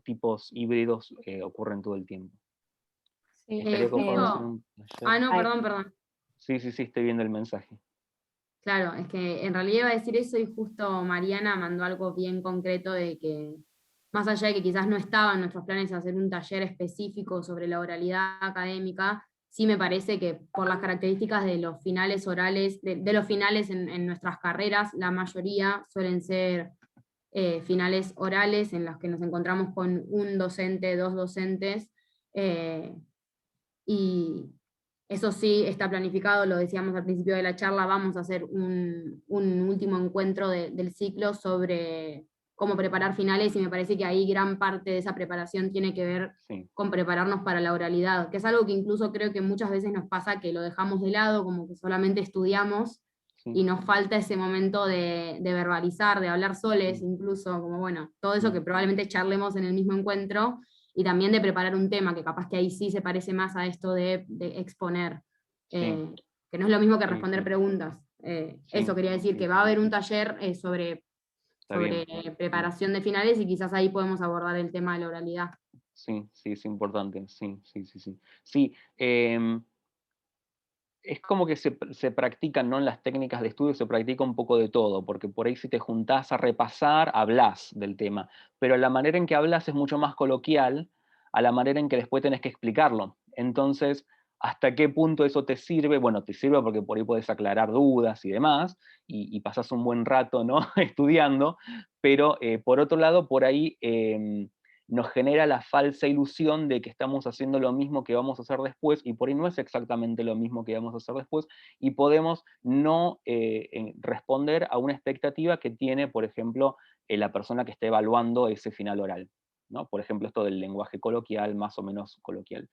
tipos híbridos ocurren todo el tiempo. Sí, Estaría copado hacer justo. un taller. Ah, no, Ay. perdón. Sí, estoy viendo el mensaje. Claro, es que en realidad iba a decir eso y justo Mariana mandó algo bien concreto de que, más allá de que quizás no estaba en nuestros planes hacer un taller específico sobre la oralidad académica, sí me parece que por las características de los finales orales, de los finales en nuestras carreras, la mayoría suelen ser finales orales en los que nos encontramos con un docente, 2 docentes, y eso sí está planificado, lo decíamos al principio de la charla, vamos a hacer un último encuentro del ciclo sobre cómo preparar finales, y me parece que ahí gran parte de esa preparación tiene que ver Sí. con prepararnos para la oralidad, que es algo que incluso creo que muchas veces nos pasa que lo dejamos de lado, como que solamente estudiamos, Sí. y nos falta ese momento de verbalizar, de hablar soles, incluso, como bueno, todo eso que probablemente charlemos en el mismo encuentro, y también de preparar un tema, que capaz que ahí sí se parece más a esto de exponer, que no es lo mismo que Sí, responder sí. preguntas. Sí, Eso quería decir, sí, que sí, va a haber sí. un taller sobre Está bien. preparación de finales, y quizás ahí podemos abordar el tema de la oralidad. Sí, es importante, sí. Sí, es como que se practican, ¿no? En las técnicas de estudio se practica un poco de todo, porque por ahí si te juntás a repasar, hablas del tema, pero la manera en que hablas es mucho más coloquial a la manera en que después tenés que explicarlo. Entonces, ¿hasta qué punto eso te sirve? Bueno, te sirve porque por ahí puedes aclarar dudas y demás, y pasás un buen rato, ¿no? Estudiando, pero por otro lado, por ahí nos genera la falsa ilusión de que estamos haciendo lo mismo que vamos a hacer después, y por ahí no es exactamente lo mismo que vamos a hacer después, y podemos no responder a una expectativa que tiene, por ejemplo, la persona que está evaluando ese final oral, ¿no? Por ejemplo, esto del lenguaje coloquial, más o menos coloquial.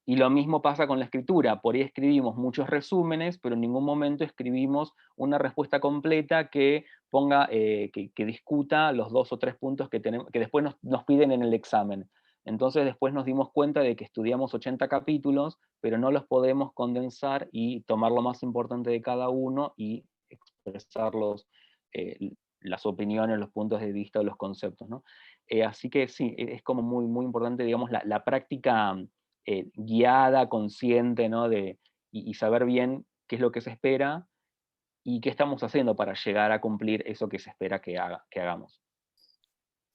Y lo mismo pasa con la escritura. Por ahí escribimos muchos resúmenes, pero en ningún momento escribimos una respuesta completa que ponga, que discuta los 2 o 3 puntos que después nos piden en el examen. Entonces después nos dimos cuenta de que estudiamos 80 capítulos, pero no los podemos condensar y tomar lo más importante de cada uno y expresar las opiniones, los puntos de vista, los conceptos, ¿no? Así que sí, es como muy importante, digamos, la práctica guiada, consciente, ¿no? Y saber bien qué es lo que se espera y qué estamos haciendo para llegar a cumplir eso que se espera que hagamos.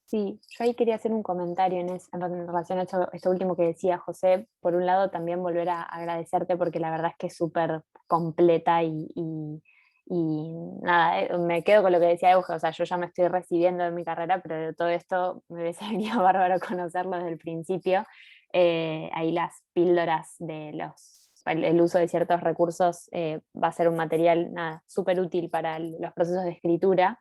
Sí, yo ahí quería hacer un comentario en relación a esto último que decía José. Por un lado, también volver a agradecerte porque la verdad es que es súper completa y nada, me quedo con lo que decía Euge, o sea, yo ya me estoy recibiendo de mi carrera, pero de todo esto me hubiese venido bárbaro conocerlo desde el principio. Ahí las píldoras de el uso de ciertos recursos va a ser un material súper útil para los procesos de escritura.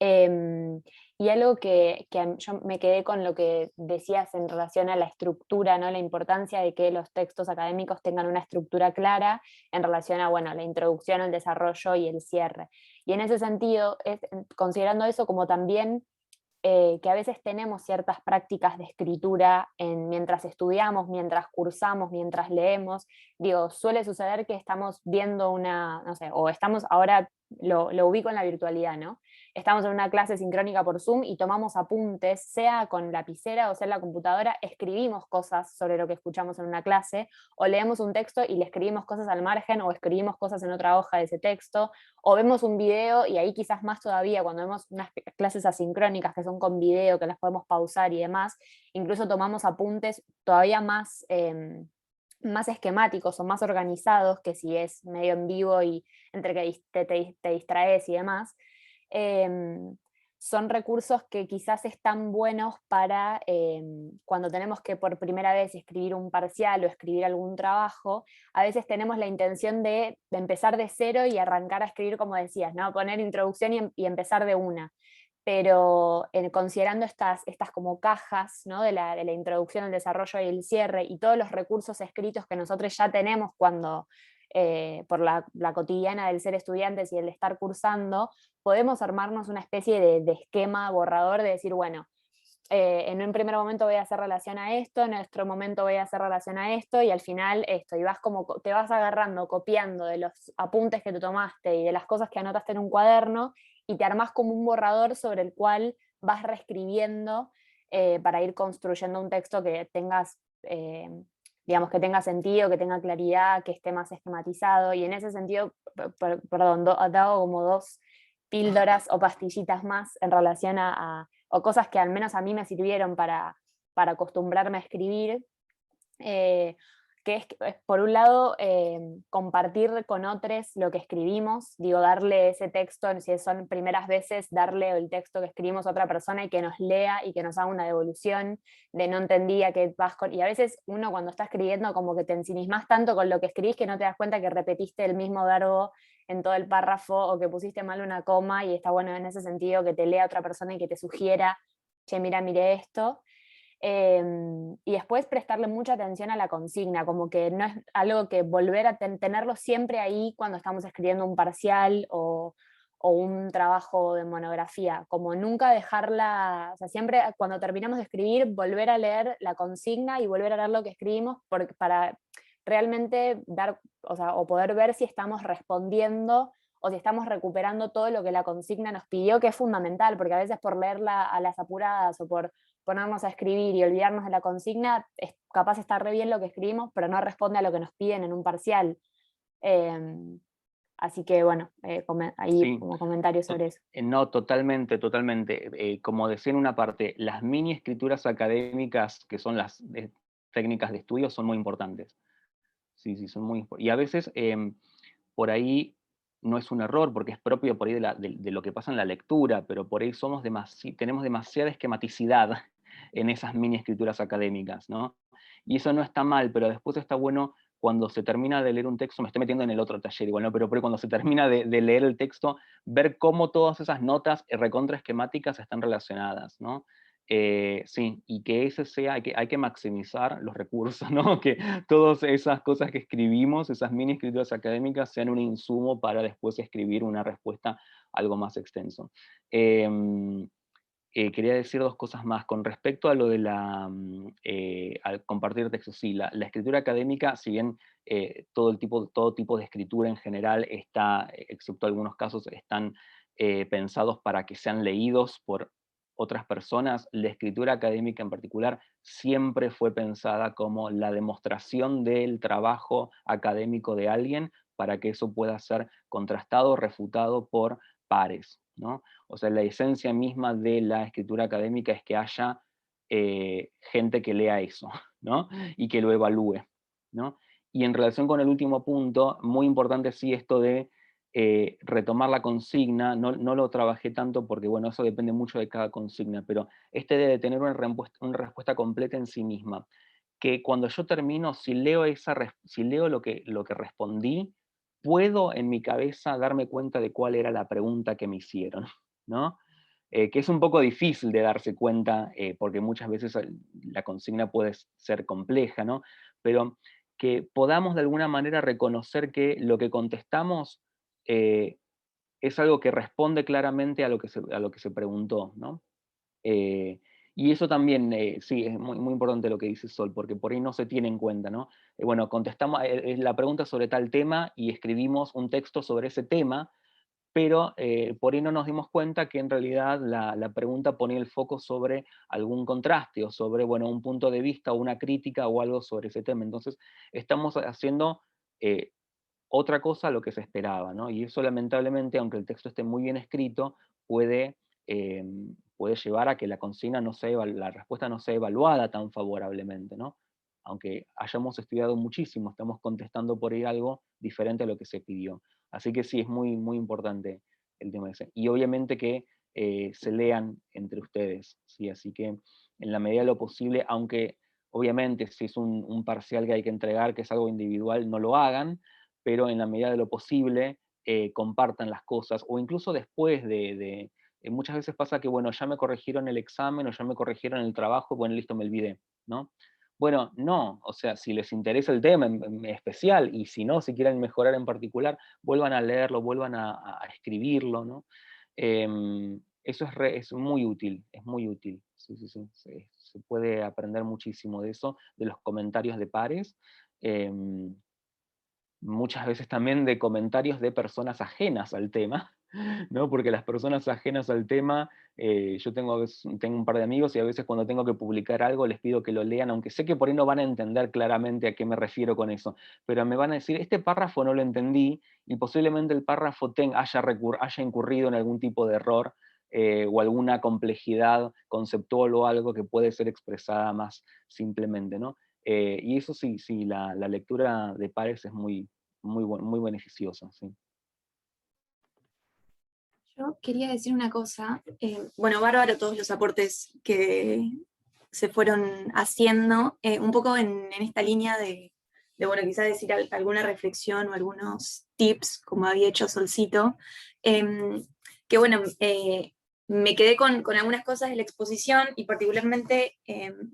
Y algo que yo me quedé con lo que decías en relación a la estructura, ¿no? La importancia de que los textos académicos tengan una estructura clara en relación a, bueno, la introducción, el desarrollo y el cierre. Y en ese sentido, considerando eso como también que a veces tenemos ciertas prácticas de escritura mientras estudiamos, mientras cursamos, mientras leemos, digo, suele suceder que estamos viendo no sé, o estamos ahora, lo ubico en la virtualidad, ¿no? Estamos en una clase sincrónica por Zoom y tomamos apuntes, sea con lapicera o sea en la computadora, escribimos cosas sobre lo que escuchamos en una clase, o leemos un texto y le escribimos cosas al margen, o escribimos cosas en otra hoja de ese texto, o vemos un video, y ahí quizás más todavía, cuando vemos unas clases asincrónicas que son con video, que las podemos pausar y demás, incluso tomamos apuntes todavía más más esquemáticos o más organizados, que si es medio en vivo y entre que te distraes y demás, son recursos que quizás están buenos para cuando tenemos que por primera vez escribir un parcial o escribir algún trabajo. A veces tenemos la intención de empezar de cero y arrancar a escribir, como decías, ¿no? Poner introducción y empezar de una. Pero considerando estas como cajas, ¿no? de la introducción, el desarrollo y el cierre, y todos los recursos escritos que nosotros ya tenemos cuando, por la cotidiana del ser estudiantes y el estar cursando, podemos armarnos una especie de esquema borrador de decir, bueno, en un primer momento voy a hacer relación a esto, en otro momento voy a hacer relación a esto, y al final esto, y te vas agarrando, copiando de los apuntes que te tomaste y de las cosas que anotaste en un cuaderno, y te armás como un borrador sobre el cual vas reescribiendo para ir construyendo un texto que tengas, digamos, que tenga sentido, que tenga claridad, que esté más esquematizado, y en ese sentido, perdón, dado como 2 píldoras o pastillitas más en relación o cosas que al menos a mí me sirvieron para acostumbrarme a escribir, que es, por un lado, compartir con otros lo que escribimos, digo, darle ese texto, si son primeras veces, darle el texto que escribimos a otra persona y que nos lea y que nos haga una devolución de no entendía que vas con... Y a veces uno cuando está escribiendo como que te ensimismas tanto con lo que escribís que no te das cuenta que repetiste el mismo verbo en todo el párrafo o que pusiste mal una coma, y está bueno en ese sentido que te lea otra persona y que te sugiera, che, mire esto. Y después prestarle mucha atención a la consigna, como que no es algo que volver a tenerlo siempre ahí cuando estamos escribiendo un parcial o un trabajo de monografía, como nunca dejarla, o sea, siempre cuando terminamos de escribir, volver a leer la consigna y volver a leer lo que escribimos para realmente dar, o sea, o poder ver si estamos respondiendo o si estamos recuperando todo lo que la consigna nos pidió, que es fundamental, porque a veces por leerla a las apuradas o por ponernos a escribir y olvidarnos de la consigna, es capaz está re bien lo que escribimos, pero no responde a lo que nos piden en un parcial. Así que bueno, ahí Sí. como comentario sobre eso. No, totalmente, totalmente. Como decía en una parte, las mini escrituras académicas, que son las técnicas de estudio, son muy importantes. Sí, sí, son muy importantes. Y a veces por ahí no es un error, porque es propio por ahí de lo que pasa en la lectura, pero por ahí tenemos demasiada esquematicidad en esas mini escrituras académicas, ¿no? Y eso no está mal, pero después está bueno cuando se termina de leer un texto, me estoy metiendo en el otro taller igual, ¿no? Pero cuando se termina de leer el texto, ver cómo todas esas notas recontra esquemáticas están relacionadas, ¿no? Sí, y que ese sea, hay que maximizar los recursos, ¿no? Que todas esas cosas que escribimos, esas mini escrituras académicas, sean un insumo para después escribir una respuesta algo más extenso. Quería decir 2 cosas más. Con respecto a lo de al compartir textos, sí, la escritura académica, si bien todo tipo de escritura en general está, excepto algunos casos, están pensados para que sean leídos por otras personas, la escritura académica en particular siempre fue pensada como la demostración del trabajo académico de alguien para que eso pueda ser contrastado, refutado por pares, ¿no? O sea, la esencia misma de la escritura académica es que haya gente que lea eso, ¿no? Y que lo evalúe, ¿no? Y en relación con el último punto, muy importante sí esto de retomar la consigna, no lo trabajé tanto porque, bueno, eso depende mucho de cada consigna, pero debe tener una respuesta completa en sí misma. Que cuando yo termino, si leo lo que respondí, puedo en mi cabeza darme cuenta de cuál era la pregunta que me hicieron, ¿no? Que es un poco difícil de darse cuenta, porque muchas veces la consigna puede ser compleja, ¿no? Pero que podamos de alguna manera reconocer que lo que contestamos es algo que responde claramente a lo que se preguntó, ¿no? Y eso también, sí, es muy, muy importante lo que dice Sol, porque por ahí no se tiene en cuenta, ¿no? Bueno, contestamos la pregunta sobre tal tema y escribimos un texto sobre ese tema, pero por ahí no nos dimos cuenta que en realidad la pregunta ponía el foco sobre algún contraste o sobre, bueno, un punto de vista o una crítica o algo sobre ese tema. Entonces, estamos haciendo otra cosa a lo que se esperaba, ¿no? Y eso lamentablemente, aunque el texto esté muy bien escrito, puede llevar a que la consigna la respuesta no sea evaluada tan favorablemente, ¿no? aunque hayamos estudiado muchísimo, estamos contestando por ahí algo diferente a lo que se pidió. Así que sí, es muy, muy importante el tema ese. Y obviamente que se lean entre ustedes, ¿sí? Así que en la medida de lo posible, aunque obviamente si es un parcial que hay que entregar, que es algo individual, no lo hagan, pero en la medida de lo posible compartan las cosas, o incluso después muchas veces pasa que, bueno, ya me corrigieron el examen o ya me corrigieron el trabajo, bueno, listo, me olvidé, ¿no? Bueno, no, o sea, si les interesa el tema en especial, y si no, si quieren mejorar en particular, vuelvan a leerlo, vuelvan a escribirlo, ¿no? Eso es muy útil, es muy útil. Sí, sí, sí, se puede aprender muchísimo de eso, de los comentarios de pares, muchas veces también de comentarios de personas ajenas al tema, ¿no? Porque las personas ajenas al tema, yo tengo un par de amigos y a veces cuando tengo que publicar algo les pido que lo lean, aunque sé que por ahí no van a entender claramente a qué me refiero con eso, pero me van a decir, este párrafo no lo entendí, y posiblemente el párrafo haya incurrido en algún tipo de error, o alguna complejidad conceptual o algo que puede ser expresada más simplemente, ¿no? Y eso sí, sí, la lectura de pares es muy, muy beneficiosa, sí. Yo quería decir una cosa, bueno, bárbaro todos los aportes que se fueron haciendo, un poco en esta línea de, bueno, quizás decir alguna reflexión o algunos tips, como había hecho Solcito, que bueno, me quedé con algunas cosas de la exposición y particularmente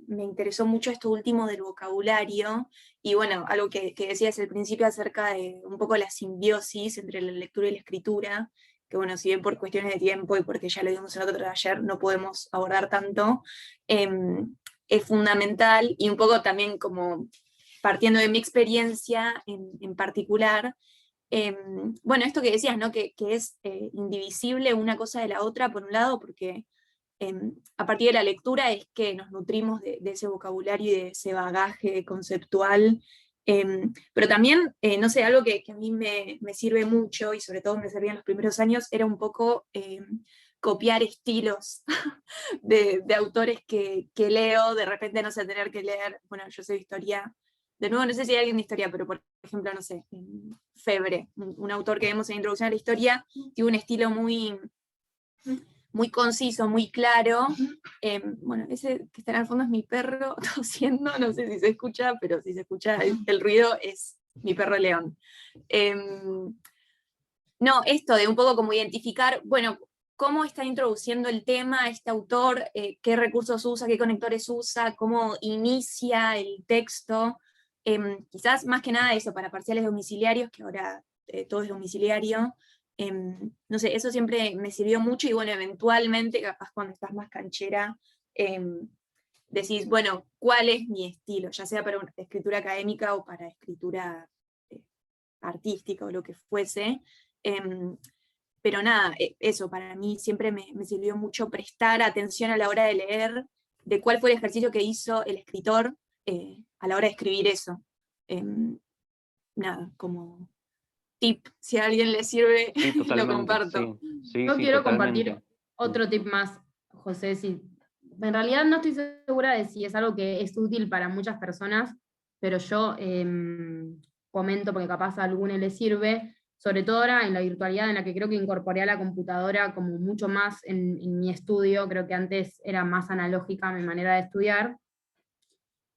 me interesó mucho esto último del vocabulario y bueno, algo que decías al principio acerca de un poco la simbiosis entre la lectura y la escritura, que bueno, si bien por cuestiones de tiempo y porque ya lo vimos en otro taller, no podemos abordar tanto, es fundamental y un poco también como partiendo de mi experiencia en particular, bueno, esto que decías, ¿no? Que es indivisible una cosa de la otra, por un lado, porque a partir de la lectura es que nos nutrimos de ese vocabulario y de ese bagaje conceptual, pero también, no sé, algo que a mí me sirve mucho, y sobre todo me servía en los primeros años, era un poco copiar estilos de autores que leo, de repente no sé, tener que leer, bueno, yo soy de historia, de nuevo no sé si hay alguien de historia, pero por ejemplo, no sé, Febre, un autor que vemos en Introducción a la Historia, tiene un estilo muy conciso, muy claro. Bueno, ese que está en el fondo es mi perro tosiendo, no sé si se escucha, pero si se escucha el ruido es mi perro León. No, esto de un poco como identificar, bueno, cómo está introduciendo el tema este autor, qué recursos usa, qué conectores usa, cómo inicia el texto. Quizás más que nada eso, para parciales domiciliarios, que ahora todo es domiciliario. No sé, eso siempre me sirvió mucho y bueno, eventualmente, capaz cuando estás más canchera, decís, bueno, ¿cuál es mi estilo? Ya sea para una escritura académica o para escritura artística o lo que fuese. Pero nada, eso para mí siempre me sirvió mucho prestar atención a la hora de leer, de cuál fue el ejercicio que hizo el escritor a la hora de escribir eso. Nada, como tip, si a alguien le sirve, Sí, lo comparto. Sí, sí, Yo sí, quiero totalmente. compartir otro tip más, José. En realidad no estoy segura de si es algo que es útil para muchas personas, pero yo comento porque capaz a alguno le sirve, sobre todo ahora en la virtualidad en la que creo que incorporé a la computadora como mucho más en mi estudio. Creo que antes era más analógica mi manera de estudiar,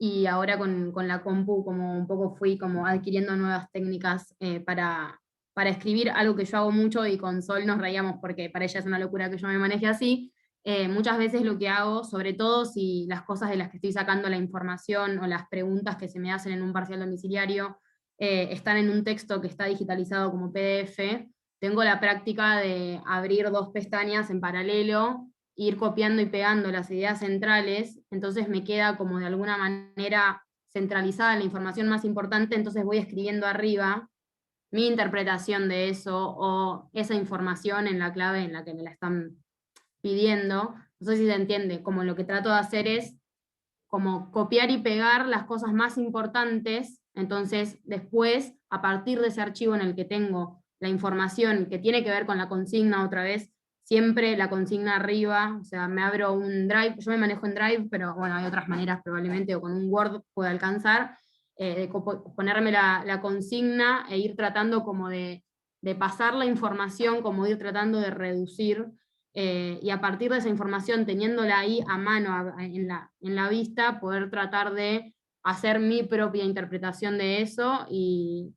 y ahora con la compu como un poco fui como adquiriendo nuevas técnicas para escribir, algo que yo hago mucho, y con Sol nos reíamos porque para ella es una locura que yo me maneje así. Muchas veces lo que hago, sobre todo si las cosas de las que estoy sacando la información o las preguntas que se me hacen en un parcial domiciliario están en un texto que está digitalizado como PDF, tengo la práctica de abrir dos pestañas en paralelo, ir copiando y pegando las ideas centrales, entonces me queda como de alguna manera centralizada la información más importante, entonces voy escribiendo arriba mi interpretación de eso o esa información en la clave en la que me la están pidiendo. No sé si se entiende, como lo que trato de hacer es como copiar y pegar las cosas más importantes, entonces después, a partir de ese archivo en el que tengo la información que tiene que ver con la consigna otra vez, siempre la consigna arriba, o sea, me abro un Drive, yo me manejo en Drive, pero bueno, hay otras maneras probablemente, o con un Word puedo alcanzar, de ponerme la consigna e ir tratando como de pasar la información, como ir tratando de reducir, y a partir de esa información, teniéndola ahí a mano, en la vista, poder tratar de hacer mi propia interpretación de eso y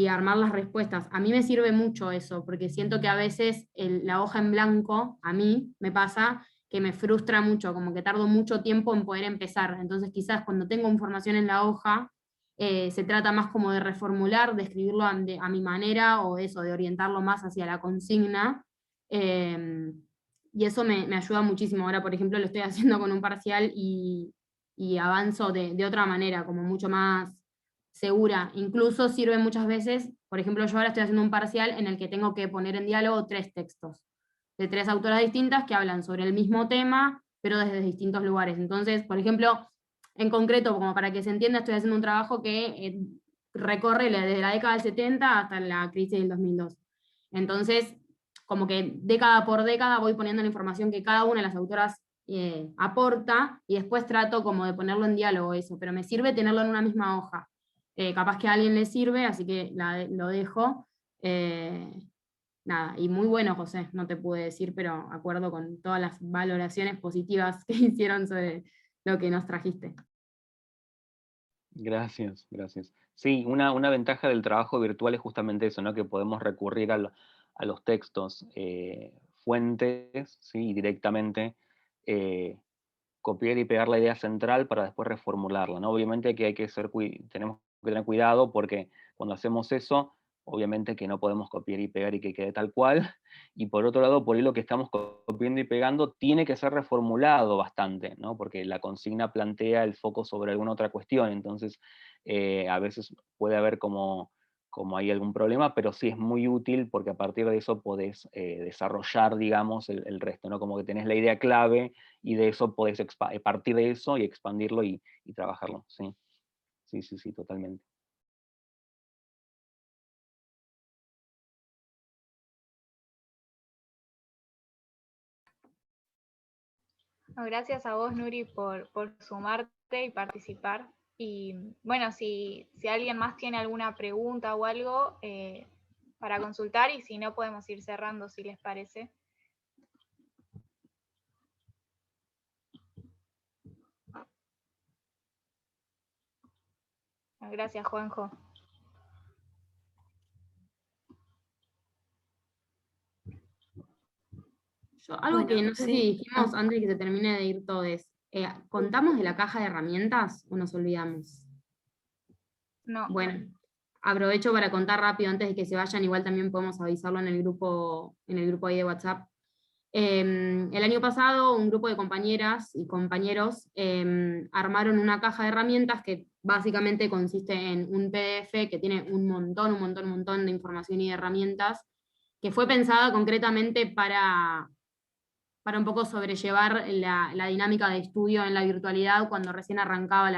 armar las respuestas. A mí me sirve mucho eso, porque siento que a veces la hoja en blanco, a mí me pasa que me frustra mucho, como que tardo mucho tiempo en poder empezar. Entonces quizás cuando tengo información en la hoja, se trata más como de reformular, de escribirlo a mi manera, o eso, de orientarlo más hacia la consigna. Y eso me ayuda muchísimo. Ahora, por ejemplo, lo estoy haciendo con un parcial y avanzo de otra manera, como mucho más segura. Incluso sirve muchas veces, por ejemplo, yo ahora estoy haciendo un parcial en el que tengo que poner en diálogo 3 textos, de 3 autoras distintas que hablan sobre el mismo tema, pero desde distintos lugares. Entonces, por ejemplo, en concreto, como para que se entienda, estoy haciendo un trabajo que recorre desde la década del 70 hasta la crisis del 2002. Entonces, como que década por década voy poniendo la información que cada una de las autoras aporta, y después trato como de ponerlo en diálogo eso, pero me sirve tenerlo en una misma hoja. Capaz que a alguien le sirve, así que lo dejo. Nada, y muy bueno, José, no te pude decir, pero acuerdo con todas las valoraciones positivas que hicieron sobre lo que nos trajiste. Gracias, gracias. Sí, una ventaja del trabajo virtual es justamente eso, ¿no? Que podemos recurrir a los textos fuentes, ¿sí? Y directamente copiar y pegar la idea central para después reformularla, ¿no? Obviamente que tenemos que tener cuidado, porque cuando hacemos eso, obviamente que no podemos copiar y pegar y que quede tal cual, y por otro lado, por ahí lo que estamos copiando y pegando tiene que ser reformulado bastante, ¿no? Porque la consigna plantea el foco sobre alguna otra cuestión, entonces a veces puede haber como hay algún problema, pero sí es muy útil, porque a partir de eso podés desarrollar, digamos, el resto, ¿no? Como que tenés la idea clave, y de eso podés partir de eso y expandirlo y trabajarlo, sí. Sí, sí, sí, totalmente. Gracias a vos, Nuri, por sumarte y participar. Y bueno, si alguien más tiene alguna pregunta o algo para consultar, y si no, podemos ir cerrando, si les parece. Gracias, Juanjo. Algo que Bueno, no sé sí. si dijimos antes de que se termine de ir todo es, ¿contamos de la caja de herramientas o nos olvidamos? No. Bueno, aprovecho para contar rápido antes de que se vayan, igual también podemos avisarlo en el grupo ahí de WhatsApp. El año pasado un grupo de compañeras y compañeros armaron una caja de herramientas que básicamente consiste en un PDF que tiene un montón de información y de herramientas, que fue pensada concretamente para un poco sobrellevar la dinámica de estudio en la virtualidad cuando recién arrancaba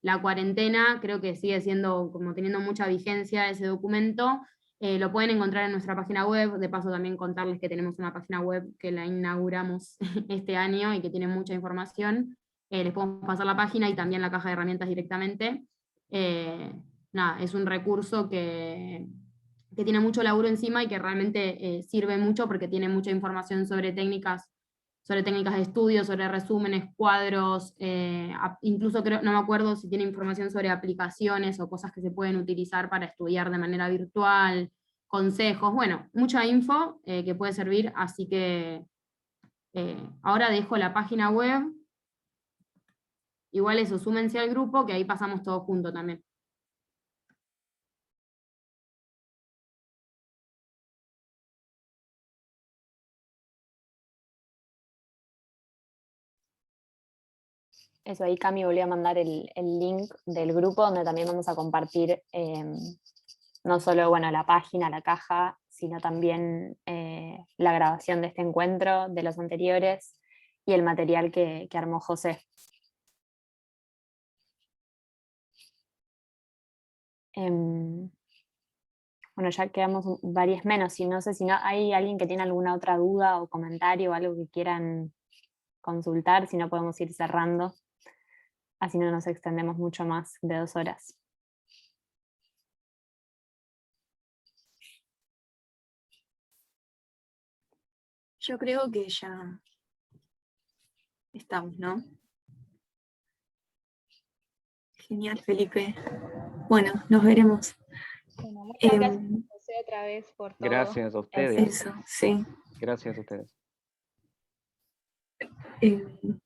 la cuarentena. Creo que sigue siendo como teniendo mucha vigencia ese documento. Lo pueden encontrar en nuestra página web. De paso también contarles que tenemos una página web que la inauguramos este año y que tiene mucha información. Les podemos pasar la página y también la caja de herramientas directamente. Nada, es un recurso que tiene mucho laburo encima y que realmente sirve mucho, porque tiene mucha información sobre técnicas de estudio, sobre resúmenes, cuadros, incluso creo, no me acuerdo si tiene información sobre aplicaciones o cosas que se pueden utilizar para estudiar de manera virtual, consejos, bueno, mucha info que puede servir, así que ahora dejo la página web. Igual eso, súmense al grupo, que ahí pasamos todos juntos también. Eso, ahí Cami volvió a mandar el link del grupo, donde también vamos a compartir no solo la página, la caja, sino también la grabación de este encuentro, de los anteriores, y el material que armó José. bueno, ya quedamos varias menos, y no sé si no hay alguien que tiene alguna otra duda o comentario o algo que quieran consultar, si no podemos ir cerrando, así no nos extendemos mucho más de 2 horas. Yo creo que ya estamos, ¿no? Genial, Felipe. Bueno, nos veremos. Bueno, muchas Em, gracias, José, otra vez por todo. Gracias a ustedes. Eso, sí. Gracias a ustedes. Em,